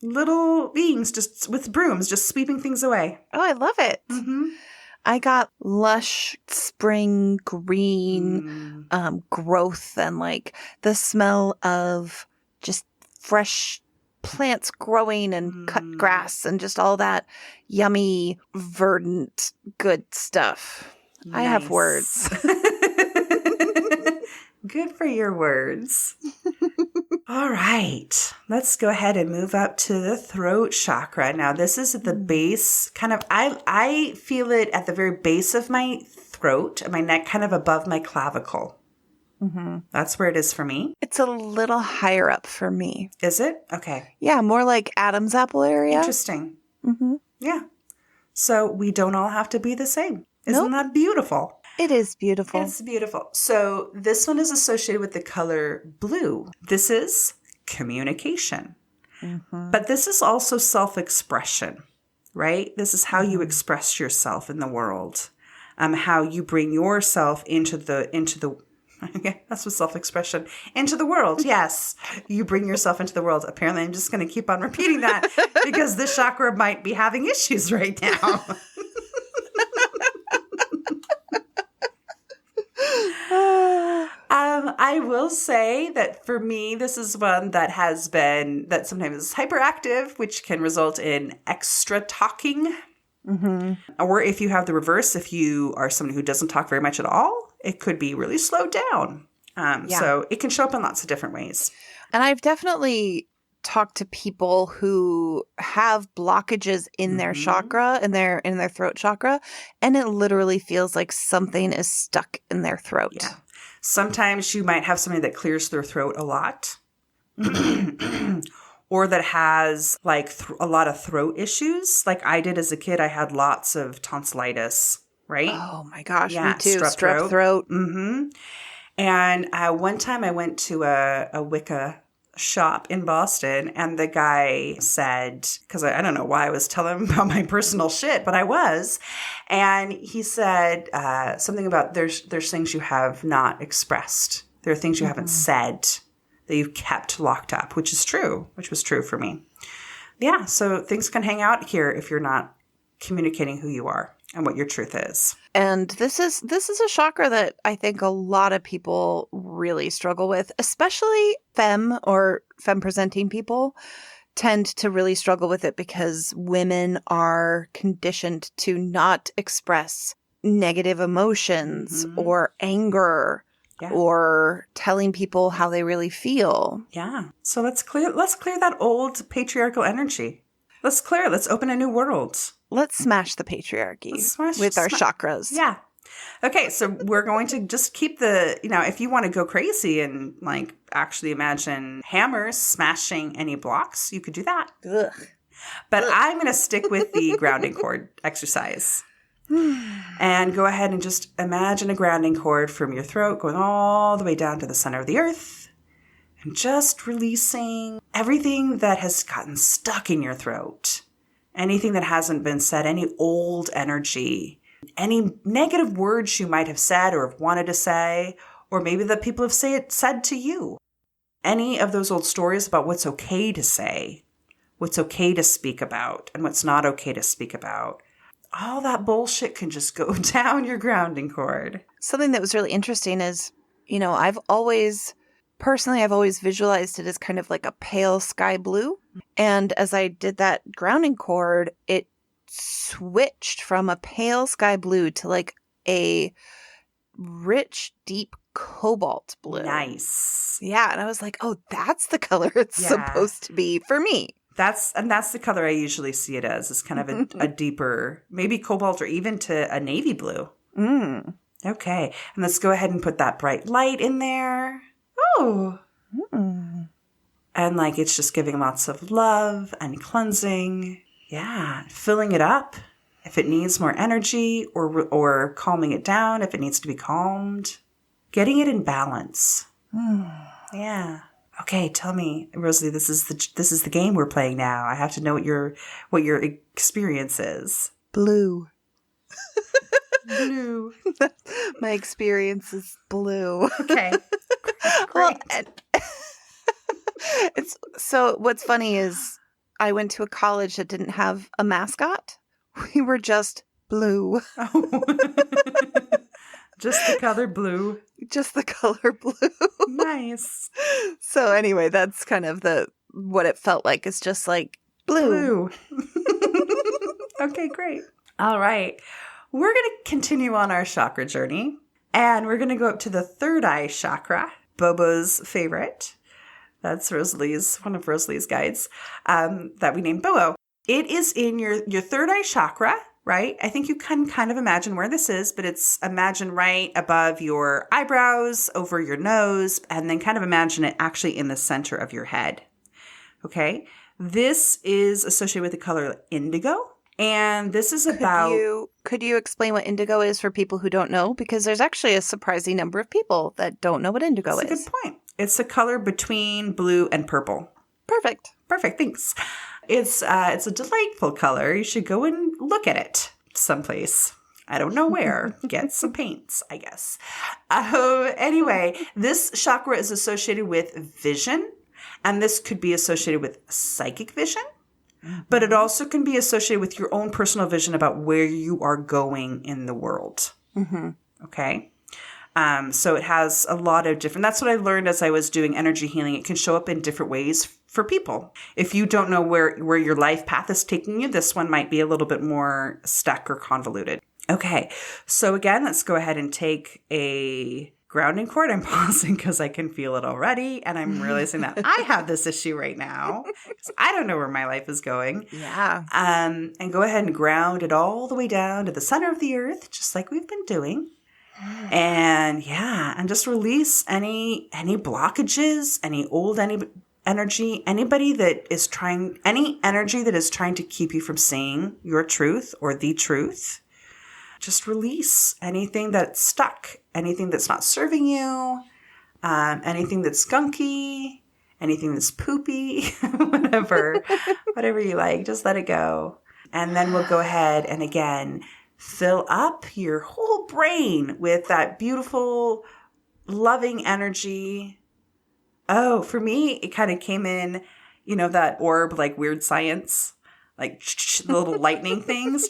little beings just with brooms just sweeping things away. Oh, I love it. I got lush spring green growth and the smell of just fresh plants growing and cut grass and just all that yummy, verdant, good stuff. Nice. I have words. Good for your words. All right. Let's go ahead and move up to the throat chakra. Now, this is at the base, kind of, I feel it at the very base of my throat and my neck, kind of above my clavicle. Mm-hmm. That's where it is for me. It's a little higher up for me. Is it? Okay. Yeah, more like Adam's apple area. Interesting. Mm-hmm. Yeah. So we don't all have to be the same. Isn't that beautiful? It is beautiful. It's beautiful. So this one is associated with the color blue. This is communication. Mm-hmm. But this is also self-expression, right? This is how you express yourself in the world. How you bring yourself into the that's what self-expression, into the world. Yes, you bring yourself into the world. Apparently, I'm just going to keep on repeating that because this chakra might be having issues right now. I will say that for me, this is one that sometimes is hyperactive, which can result in extra talking. Mm-hmm. Or if you have the reverse, if you are someone who doesn't talk very much at all, it could be really slowed down. So it can show up in lots of different ways. And I've definitely talked to people who have blockages in their chakra, in their throat chakra, and it literally feels like something is stuck in their throat. Yeah. Sometimes you might have somebody that clears their throat a lot. Or that has like a lot of throat issues. Like I did as a kid, I had lots of tonsillitis, right? Oh my gosh, yeah, me too. Strep throat. Mm-hmm. And one time I went to a Wicca shop in Boston, and the guy said, because I don't know why I was telling him about my personal shit, but I was. And he said something about there's things you have not expressed. There are things you haven't said that you've kept locked up, which was true for me. Yeah, so things can hang out here if you're not communicating who you are and what your truth is. And this is a chakra that I think a lot of people really struggle with, especially femme presenting people tend to really struggle with it because women are conditioned to not express negative emotions or anger. Yeah. Or telling people how they really feel. Yeah. So let's clear that old patriarchal energy. Let's open a new world. Let's smash the patriarchy with our chakras. Yeah. Okay, so we're going to just keep if you want to go crazy and like actually imagine hammers smashing any blocks, you could do that. Ugh. But I'm going to stick with the grounding cord exercise. And go ahead and just imagine a grounding cord from your throat going all the way down to the center of the earth and just releasing everything that has gotten stuck in your throat, anything that hasn't been said, any old energy, any negative words you might have said or have wanted to say, or maybe that people have said to you, any of those old stories about what's okay to say, what's okay to speak about, and what's not okay to speak about. All that bullshit can just go down your grounding cord. Something that was really interesting is, I've always visualized it as kind of like a pale sky blue. And as I did that grounding cord, it switched from a pale sky blue to like a rich, deep cobalt blue. Nice. Yeah. And I was like, oh, that's the color it's supposed to be for me. That's the color I usually see it as. It's kind of a deeper, maybe cobalt or even to a navy blue. Mm. Okay. And let's go ahead and put that bright light in there. Oh. Mm. And like it's just giving lots of love and cleansing. Yeah. Filling it up if it needs more energy or calming it down if it needs to be calmed. Getting it in balance. Yeah. Okay, tell me, Rosalie, this is the game we're playing now. I have to know what your experience is. Blue. Blue. My experience is blue. Okay. Great. Well, so what's funny is I went to a college that didn't have a mascot. We were just blue. Oh. Just the color blue. Just the color blue. Nice. So anyway, that's kind of what it felt like. It's just like blue. Okay, great. All right. We're going to continue on our chakra journey. And we're going to go up to the third eye chakra, Bobo's favorite. That's one of Rosalie's guides that we named Bowo. It is in your third eye chakra, right? I think you can kind of imagine where this is, but imagine right above your eyebrows, over your nose, and then kind of imagine it actually in the center of your head. Okay? This is associated with the color indigo. And this is about... Could you explain what indigo is for people who don't know? Because there's actually a surprising number of people that don't know what indigo is. That's a good point. It's a color between blue and purple. Perfect. Thanks. It's a delightful color. You should go and look at it someplace. I don't know where. Get some paints, I guess. Anyway, this chakra is associated with vision. And this could be associated with psychic vision. But it also can be associated with your own personal vision about where you are going in the world. Mm-hmm. Okay? So it has a lot of different... That's what I learned as I was doing energy healing. It can show up in different ways for people. If you don't know where your life path is taking you, this one might be a little bit more stuck or convoluted. Okay. So again, let's go ahead and take a... grounding cord. I'm pausing because I can feel it already. And I'm realizing that I have this issue right now because I don't know where my life is going. Yeah. And go ahead and ground it all the way down to the center of the earth, just like we've been doing. And and just release any blockages, any old energy, any energy that is trying to keep you from seeing your truth or the truth. Just release anything that's stuck, anything that's not serving you, anything that's skunky, anything that's poopy, whatever you like. Just let it go. And then we'll go ahead and again, fill up your whole brain with that beautiful, loving energy. Oh, for me, it kind of came in, that orb, like Weird Science. Like the little lightning things.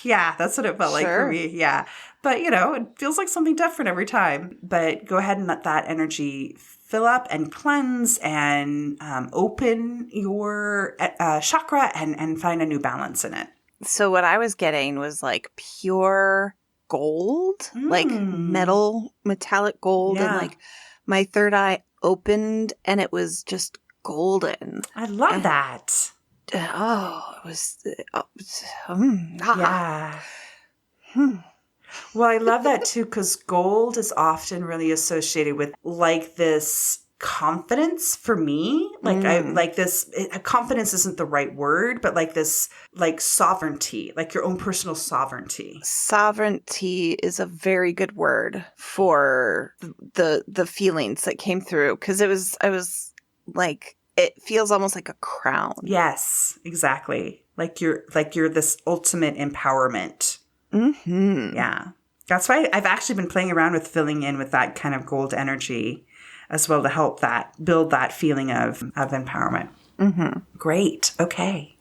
Yeah, that's what it felt like for me. Yeah. But, it feels like something different every time. But go ahead and let that energy fill up and cleanse and open your chakra and find a new balance in it. So what I was getting was like pure gold, like metallic gold. Yeah. And like my third eye opened and it was just golden. I love that. Oh, it was... Yeah. Well, I love that too because gold is often really associated with like this confidence for me. Like I like this... confidence isn't the right word, but like this like sovereignty, like your own personal sovereignty. Sovereignty is a very good word for the feelings that came through because I was like... It feels almost like a crown. Yes, exactly. Like you're this ultimate empowerment. Mm-hmm. Yeah. That's why I've actually been playing around with filling in with that kind of gold energy as well to help build that feeling of empowerment. Mm-hmm. Great. Okay.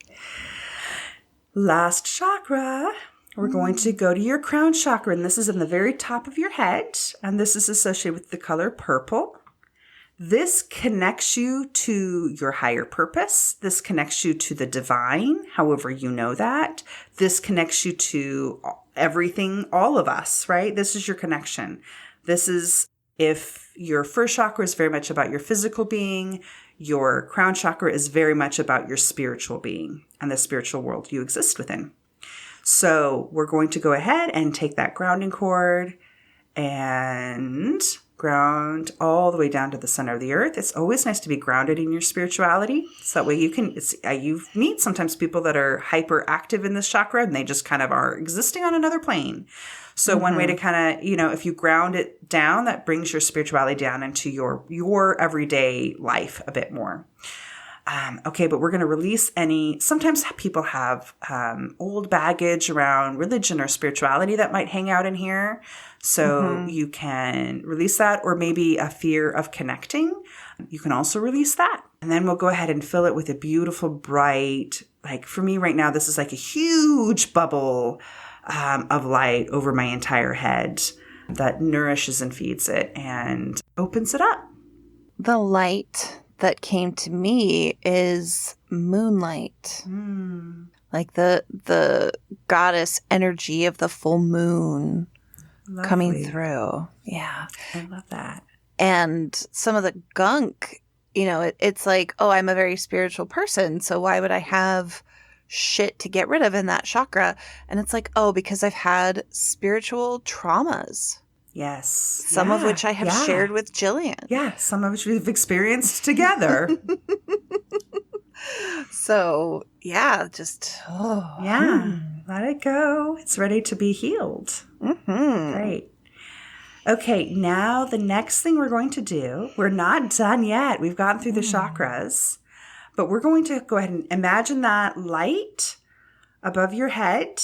Last chakra. We're going to go to your crown chakra, and this is in the very top of your head, and this is associated with the color purple. This connects you to your higher purpose. This connects you to the divine, however you know that. This connects you to everything, all of us, right? This is your connection. This is if your first chakra is very much about your physical being, your crown chakra is very much about your spiritual being and the spiritual world you exist within. So we're going to go ahead and take that grounding cord and... ground all the way down to the center of the earth. It's always nice to be grounded in your spirituality. So that way you meet sometimes people that are hyperactive in this chakra and they just kind of are existing on another plane. So one way to kind of, if you ground it down, that brings your spirituality down into your everyday life a bit more. Okay, but we're going to release sometimes people have old baggage around religion or spirituality that might hang out in here. So you can release that, or maybe a fear of connecting. You can also release that. And then we'll go ahead and fill it with a beautiful, bright, like for me right now, this is like a huge bubble of light over my entire head that nourishes and feeds it and opens it up. The light that came to me is moonlight. Like the goddess energy of the full moon. Lovely. Coming through. Yeah. I love that. And some of the gunk, it's like, oh, I'm a very spiritual person, so why would I have shit to get rid of in that chakra? And it's like, oh, because I've had spiritual traumas. Yes. Some of which I have shared with Jillian. Yeah, some of which we've experienced together. So, yeah, just, let it go. It's ready to be healed. Mm-hmm. Great. Okay, now the next thing we're going to do, we're not done yet. We've gotten through the chakras, but we're going to go ahead and imagine that light above your head.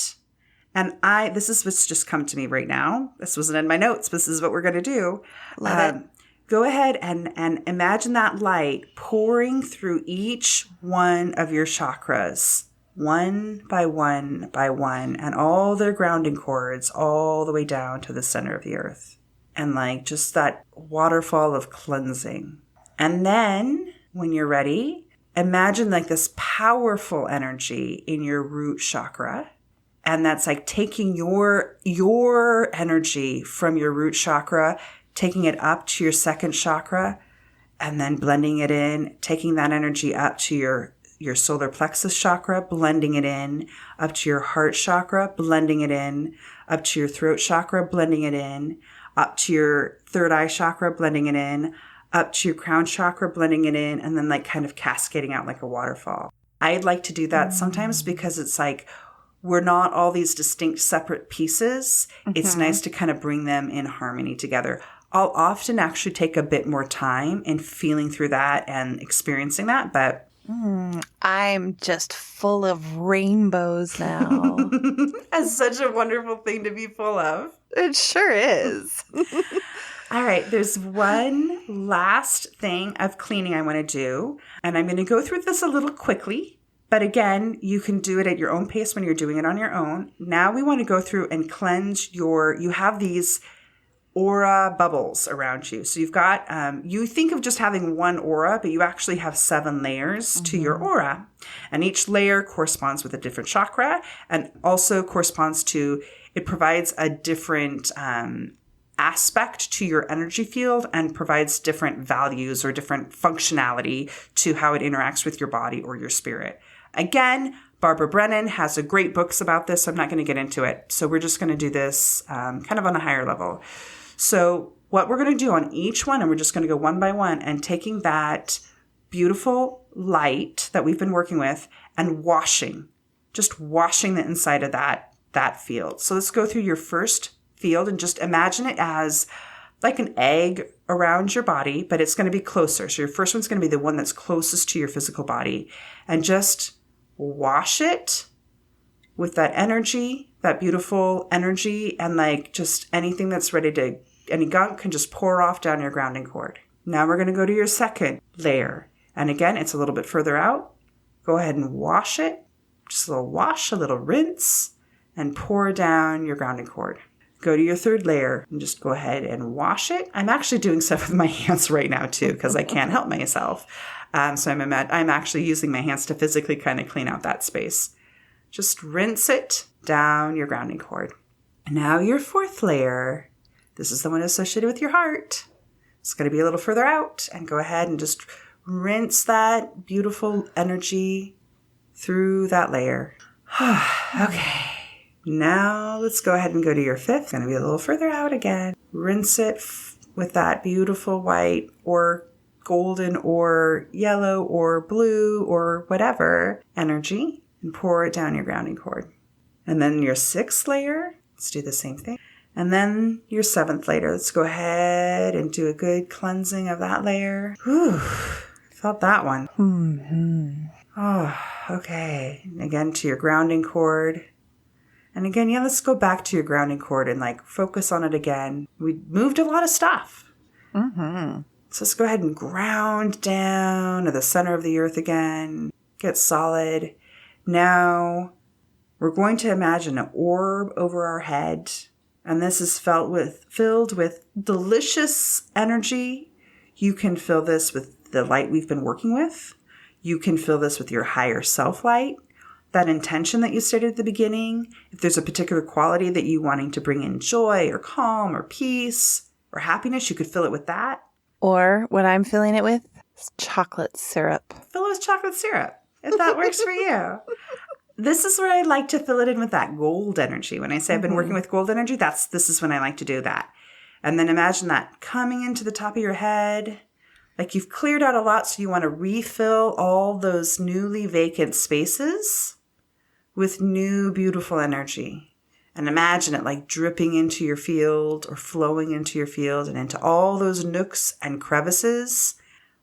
And this is what's just come to me right now. This wasn't in my notes, but this is what we're going to do. Love it. Go ahead and imagine that light pouring through each one of your chakras, one by one by one, and all their grounding cords all the way down to the center of the earth. And like just that waterfall of cleansing. And then when you're ready, imagine like this powerful energy in your root chakra. And that's like taking your energy from your root chakra, taking it up to your second chakra, and then blending it in, taking that energy up to your solar plexus chakra, blending it in, up to your heart chakra, blending it in, up to your throat chakra, blending it in, up to your third eye chakra, blending it in, up to your crown chakra, blending it in, and then like kind of cascading out like a waterfall. I'd like to do that sometimes because it's like we're not all these distinct separate pieces. It's nice to kind of bring them in harmony together. I'll often actually take a bit more time in feeling through that and experiencing that, but I'm just full of rainbows now. That's such a wonderful thing to be full of. It sure is. All right, there's one last thing of cleaning I want to do, and I'm going to go through this a little quickly. But again, you can do it at your own pace when you're doing it on your own. Now we want to go through and cleanse you have these aura bubbles around you. So you've got, you think of just having one aura, but you actually have 7 layers to your aura. And each layer corresponds with a different chakra and also corresponds to, it provides a different aspect to your energy field and provides different values or different functionality to how it interacts with your body or your spirit. Again, Barbara Brennan has great books about this, so I'm not going to get into it. So we're just going to do this kind of on a higher level. So what we're going to do on each one, and we're just going to go one by one, and taking that beautiful light that we've been working with and just washing the inside of that field. So let's go through your first field and just imagine it as like an egg around your body, but it's going to be closer. So your first one's going to be the one that's closest to your physical body. And just wash it with that energy, that beautiful energy, and like just anything that's any gunk can just pour off down your grounding cord. Now we're going to go to your second layer. And again, it's a little bit further out. Go ahead and wash it. Just a little wash, a little rinse, and pour down your grounding cord. Go to your third layer and just go ahead and wash it. I'm actually doing stuff with my hands right now too because I can't help myself. So I'm actually using my hands to physically kind of clean out that space. Just rinse it down your grounding cord. And now your fourth layer. This is the one associated with your heart. It's going to be a little further out. And go ahead and just rinse that beautiful energy through that layer. Okay. Now let's go ahead and go to your fifth. It's going to be a little further out again. Rinse it with that beautiful white or golden or yellow or blue or whatever energy and pour it down your grounding cord. And then your sixth layer, let's do the same thing. And then your seventh layer, let's go ahead and do a good cleansing of that layer. Whew, felt that one. Oh, okay. Again, to your grounding cord. And again, let's go back to your grounding cord and like focus on it again. We moved a lot of stuff. So let's go ahead and ground down to the center of the earth again. Get solid. Now we're going to imagine an orb over our head. And this is filled with delicious energy. You can fill this with the light we've been working with. You can fill this with your higher self light. That intention that you stated at the beginning. If there's a particular quality that you wanting to bring in joy or calm or peace or happiness, you could fill it with that. Or what I'm filling it with, It's chocolate syrup. Fill it with chocolate syrup, if that works for you. This is where I like to fill it in with that gold energy. When I say I've been working with gold energy, this is when I like to do that. And then imagine that coming into the top of your head. Like you've cleared out a lot, so you want to refill all those newly vacant spaces with new, beautiful energy. And imagine it like dripping into your field or flowing into your field and into all those nooks and crevices,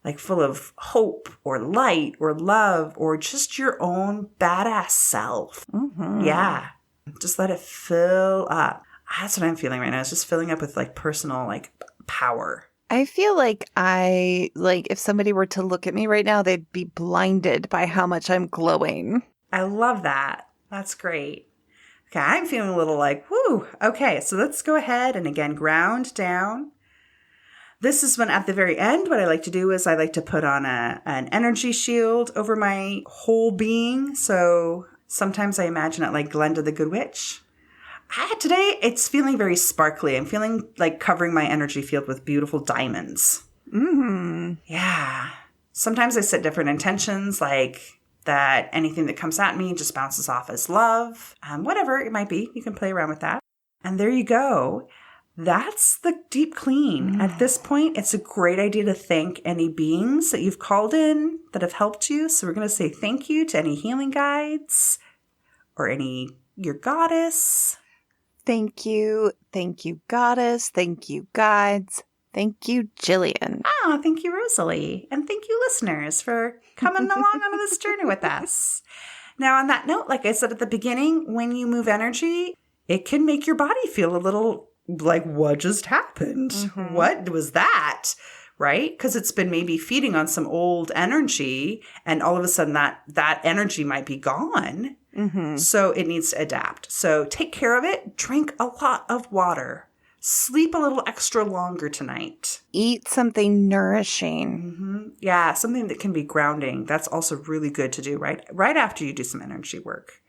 like full of hope or light or love or just your own badass self. Yeah. Just let it fill up. That's what I'm feeling right now. It's just filling up with like personal like power. I feel like if somebody were to look at me right now, they'd be blinded by how much I'm glowing. I love that. That's great. Okay, I'm feeling a little like, whoo. Okay, so let's go ahead and again, ground down. This is when at the very end, what I like to do is I like to put on an energy shield over my whole being. So sometimes I imagine it like Glenda the Good Witch. Today, it's feeling very sparkly. I'm feeling like covering my energy field with beautiful diamonds. Yeah. Sometimes I set different intentions, like that anything that comes at me just bounces off as love. Whatever it might be, you can play around with that. And there you go. That's the deep clean. At this point, it's a great idea to thank any beings that you've called in that have helped you. So we're going to say thank you to any healing guides or your goddess. Thank you, goddess. Thank you, guides. Thank you, Jillian. Oh, thank you, Rosalie. And thank you, listeners, for coming along on this journey with us. Now, on that note, like I said at the beginning, when you move energy, it can make your body feel a little like, what just happened? What was that? Right? Because it's been maybe feeding on some old energy, and all of a sudden that energy might be gone. So it needs to adapt. So take care of it. Drink a lot of water. Sleep a little extra longer tonight. Eat something nourishing. Yeah, something that can be grounding. That's also really good to do right after you do some energy work.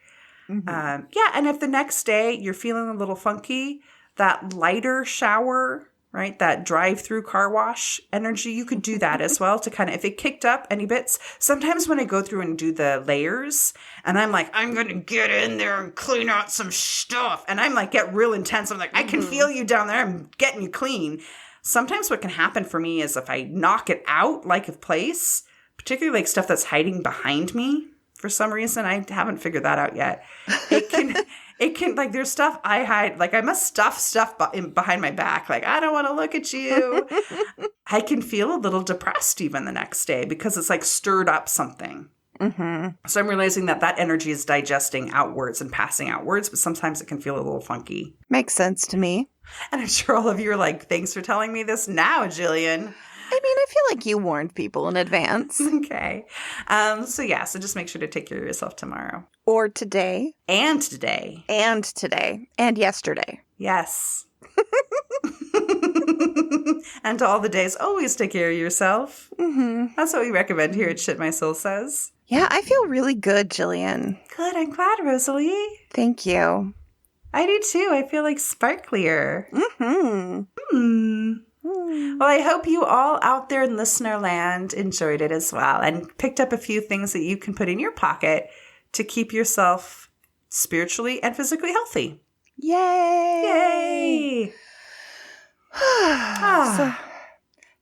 Yeah, and if the next day you're feeling a little funky, that lighter shower, right, that drive-through car wash energy, you could do that as well to kind of, if it kicked up any bits. Sometimes when I go through and do the layers and I'm like, I'm going to get in there and clean out some stuff. And I'm like, get real intense. I'm like, I can feel you down there. I'm getting you clean. Sometimes what can happen for me is if I knock it out like a place, particularly like stuff that's hiding behind me, for some reason, I haven't figured that out yet. It can, like, there's stuff I hide. Like, I must stuff behind my back. Like, I don't want to look at you. I can feel a little depressed even the next day because it's, like, stirred up something. So I'm realizing that energy is digesting outwards and passing outwards, but sometimes it can feel a little funky. Makes sense to me. And I'm sure all of you are like, thanks for telling me this now, Jillian. I mean, I feel like you warned people in advance. Okay. So just make sure to take care of yourself tomorrow. Or today. And today. And today. And yesterday. Yes. And to all the days, always take care of yourself. That's what we recommend here at Shit My Soul Says. Yeah, I feel really good, Jillian. Good. I'm glad, Rosalie. Thank you. I do too. I feel like sparklier. Well, I hope you all out there in listener land enjoyed it as well and picked up a few things that you can put in your pocket to keep yourself spiritually and physically healthy. Yay! So I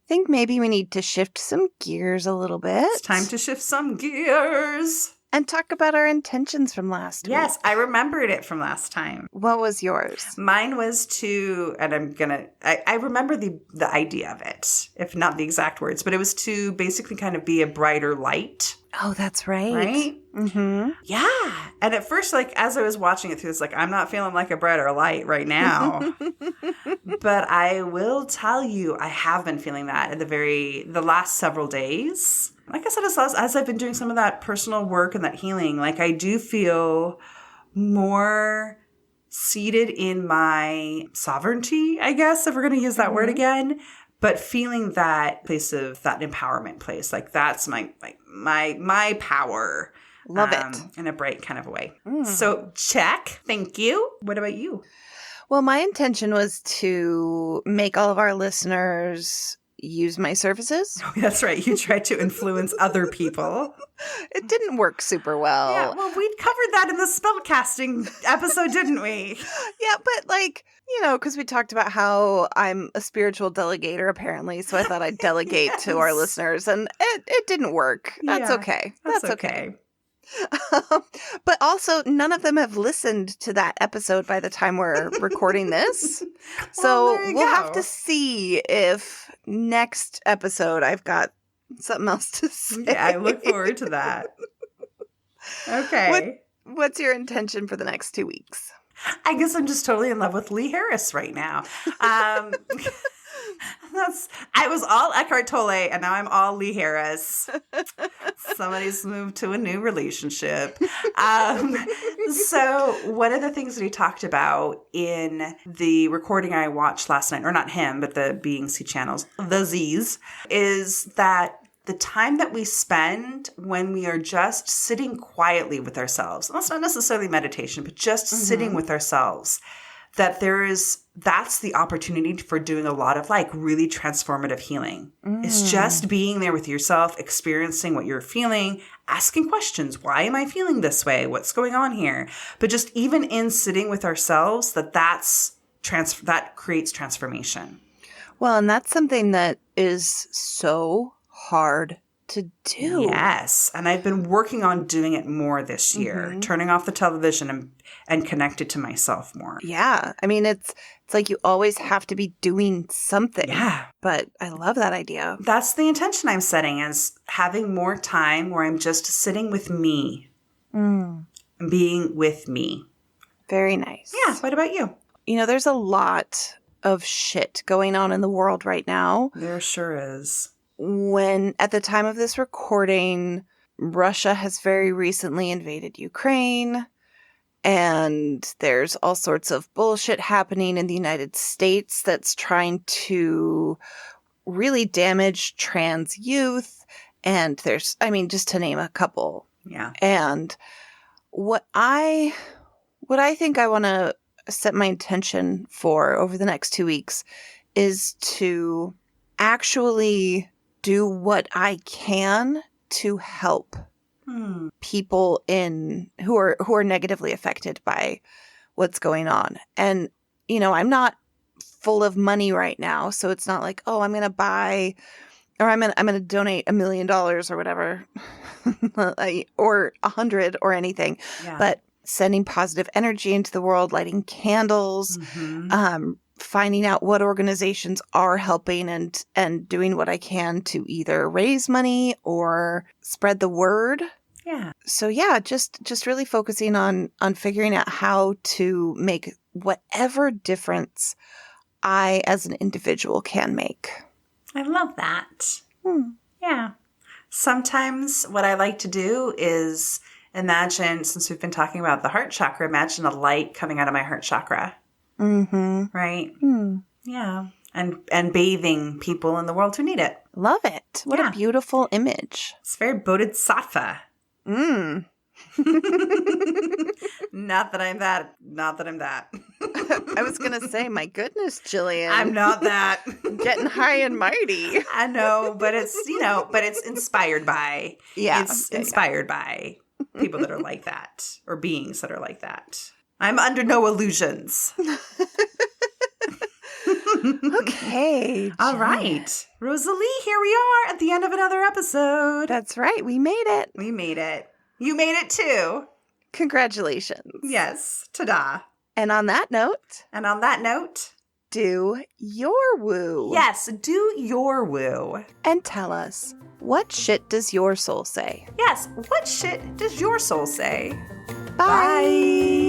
think maybe we need to shift some gears a little bit. It's time to shift some gears. And talk about our intentions from last week. Yes, I remembered it from last time. What was yours? Mine was to, and I remember the idea of it, if not the exact words, but it was to basically kind of be a brighter light. Oh, that's right. Right? Yeah. And at first, like, as I was watching it through, it's like, I'm not feeling like a brighter light right now. But I will tell you, I have been feeling that in the last several days. Like I said, as I've been doing some of that personal work and that healing, like I do feel more seated in my sovereignty, I guess, if we're going to use that word again, but feeling that place of that empowerment place. Like that's my power. Love it. In a bright kind of a way. So check. Thank you. What about you? Well, my intention was to make all of our listeners use my services. That's right. You tried to influence other people. It didn't work super well. Yeah, well, we covered that in the spellcasting episode, didn't we? Yeah, but like, because we talked about how I'm a spiritual delegator, apparently. So I thought I'd delegate to our listeners, and it didn't work. That's okay. That's okay. But also, none of them have listened to that episode by the time we're recording this. So we'll have to see if next episode I've got something else to say. Yeah, I look forward to that. Okay. What's your intention for the next 2 weeks? I guess I'm just totally in love with Lee Harris right now. I was all Eckhart Tolle, and now I'm all Lee Harris. Somebody's moved to a new relationship. So one of the things that he talked about in the recording I watched last night, or not him, but the BNC channels, the Z's, is that the time that we spend when we are just sitting quietly with ourselves, and that's not necessarily meditation, but just sitting with ourselves, that's the opportunity for doing a lot of like really transformative healing. It's just being there with yourself, experiencing what you're feeling, asking questions. Why am I feeling this way? What's going on here? But just even in sitting with ourselves, that creates transformation. Well, and that's something that is so hard to do. Yes. And I've been working on doing it more this year, turning off the television and connected to myself more. Yeah. I mean, it's like you always have to be doing something. Yeah. But I love that idea. That's the intention I'm setting, is having more time where I'm just sitting with me and being with me. Very nice. Yeah. What about you? There's a lot of shit going on in the world right now. There sure is. When at the time of this recording, Russia has very recently invaded Ukraine, and there's all sorts of bullshit happening in the United States that's trying to really damage trans youth. And there's, just to name a couple. Yeah. And what I think I want to set my intention for over the next 2 weeks is to actually do what I can to help people who are negatively affected by what's going on. And I'm not full of money right now, so it's not like, oh, I'm going to buy, or I'm going to donate $1 million or whatever, or 100 or anything. Yeah. But sending positive energy into the world, lighting candles, finding out what organizations are helping and doing what I can to either raise money or spread the word. Yeah. So yeah, just really focusing on figuring out how to make whatever difference I as an individual can make. I love that. Yeah. Sometimes what I like to do is imagine, since we've been talking about the heart chakra, imagine a light coming out of my heart chakra. Right? Yeah. And bathing people in the world who need it. Love it. What a beautiful image. It's very bodhisattva. Not that I'm that. I was going to say, my goodness, Jillian. I'm not that. Getting high and mighty. I know, but it's, it's inspired by. Yeah. It's inspired by people that are like that, or beings that are like that. I'm under no illusions. Okay. All right. Rosalie, here we are at the end of another episode. That's right. We made it. We made it. You made it too. Congratulations. Yes. Ta-da. And on that note, do your woo. Yes, do your woo. And tell us, what shit does your soul say? Yes, what shit does your soul say? Bye. Bye.